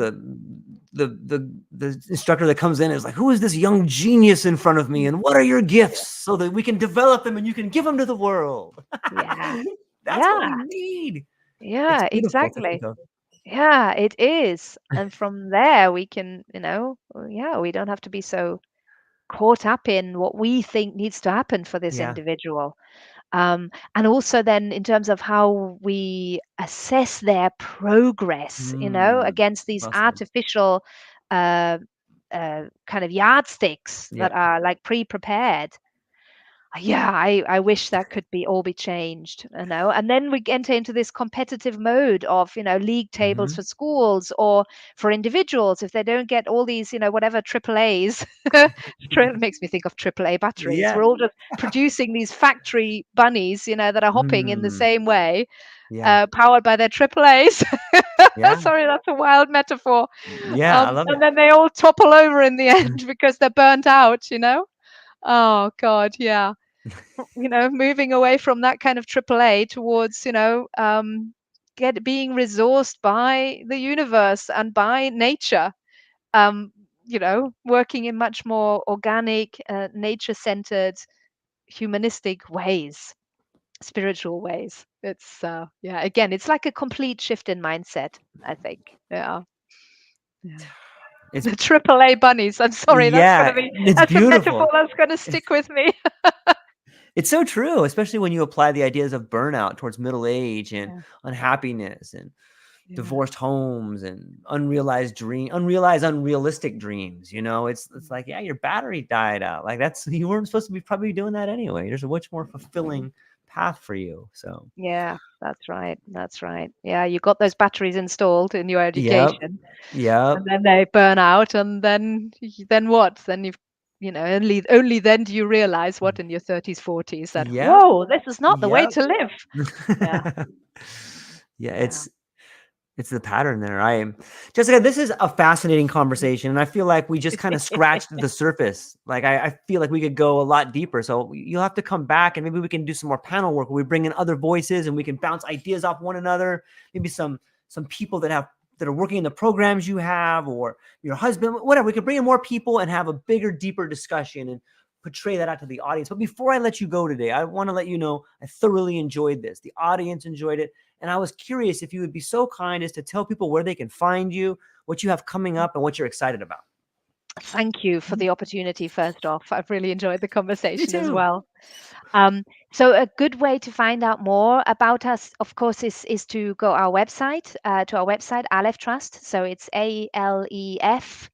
the instructor that comes in is like, who is this young genius in front of me, and what are your gifts, so that we can develop them and you can give them to the world. Yeah. That's what we Yeah. need. It's Yeah, beautiful to think exactly. of. Yeah, it is. And from there we can, yeah, we don't have to be so caught up in what we think needs to happen for this Yeah. individual. And also then in terms of how we assess their progress, against these Well said. artificial uh, kind of yardsticks that Yep. are like pre-prepared. Yeah, I wish that could be all be changed, and then we enter into this competitive mode of, league tables Hmm. for schools or for individuals. If they don't get all these, whatever triple A's, makes me think of triple A batteries. Yeah. We're all just producing these factory bunnies, that are hopping in the Mm, same way, yeah. powered by their triple A's. Yeah. Sorry, that's a wild metaphor. Yeah. I love And then they all topple over in the end because they're burnt out. Oh God, yeah. Moving away from that kind of AAA towards, get being resourced by the universe and by nature. Working in much more organic, nature-centered, humanistic ways, spiritual ways. It's yeah, again, it's like a complete shift in mindset, I think. Yeah. Yeah. It's The AAA bunnies. I'm sorry, yeah, it's that's a metaphor beautiful. that's gonna stick with me. It's so true, especially when you apply the ideas of burnout towards middle age and Yeah. unhappiness and Yeah. divorced homes and unrealized unrealistic dreams. It's like, yeah, your battery died out. Like, that's you weren't supposed to be probably doing that anyway. There's a much more fulfilling path for you. So Yeah, that's right. That's right. Yeah, you got those batteries installed in your yep. education, Yep. and then they burn out, and then what? Then only then do you realize what in your 30s, 40s that, Yep. whoa, this is not the way Yep. to live. Yeah, Yeah, yeah. it's the pattern there. Jessica, this is a fascinating conversation, and I feel like we just kind of scratched the surface. Like, I feel like we could go a lot deeper. So you'll have to come back, and maybe we can do some more panel work where we bring in other voices and we can bounce ideas off one another. Maybe some people that are working in the programs you have, or your husband, whatever. We could bring in more people and have a bigger, deeper discussion and portray that out to the audience. But before I let you go today, I want to let you know I thoroughly enjoyed this. The audience enjoyed it. And I was curious if you would be so kind as to tell people where they can find you, what you have coming up, and what you're excited about. Thank you for the opportunity, first off. I've really enjoyed the Me conversation as too. well. So a good way to find out more about us, of course, is to go to our website, Alef Trust. So it's ALEF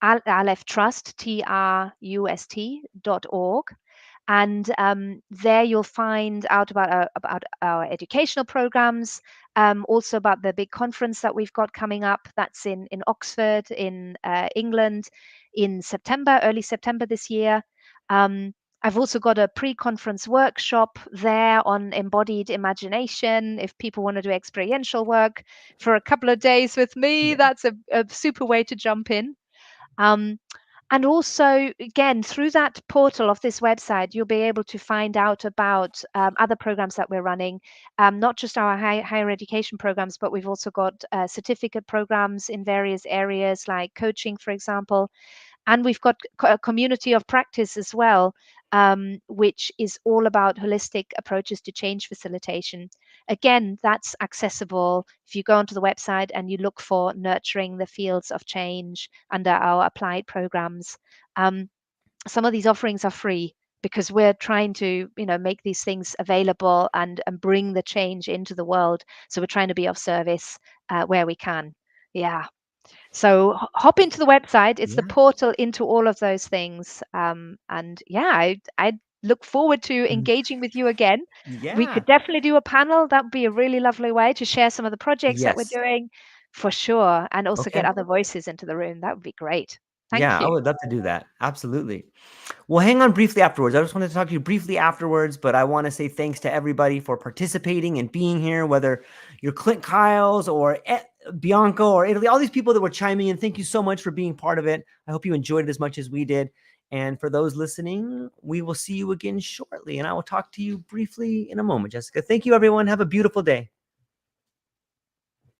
Alef Trust, TRUST.org. And there you'll find out about our educational programs, also about the big conference that we've got coming up. That's in Oxford, in England, in September, early September this year. I've also got a pre-conference workshop there on embodied imagination. If people want to do experiential work for a couple of days with me, Yeah. that's a super way to jump in. Um, and also, again, through that portal of this website, you'll be able to find out about other programs that we're running, not just our higher education programs, but we've also got certificate programs in various areas like coaching, for example. And we've got a community of practice as well, which is all about holistic approaches to change facilitation. Again, that's accessible. If you go onto the website and you look for nurturing the fields of change under our applied programs, some of these offerings are free because we're trying to make these things available and bring the change into the world. So we're trying to be of service where we can. Yeah. So hop into the website. It's the Yeah. portal into all of those things. And yeah, I look forward to Mhm. engaging with you again. We Yeah. could definitely do a panel. That would be a really lovely way to share some of the projects that we're Yes. doing for sure. And also Okay. get other voices into the room. That would be great. Thank Yeah, I you. would love to do that. Absolutely. Well, hang on briefly afterwards. I just wanted to talk to you briefly afterwards, but I want to say thanks to everybody for participating and being here, whether you're Clint Kyles or Bianco or Italy, all these people that were chiming in. Thank you so much for being part of it. I hope you enjoyed it as much as we did. And for those listening, we will see you again shortly. And I will talk to you briefly in a moment, Jessica. Thank you, everyone. Have a beautiful day.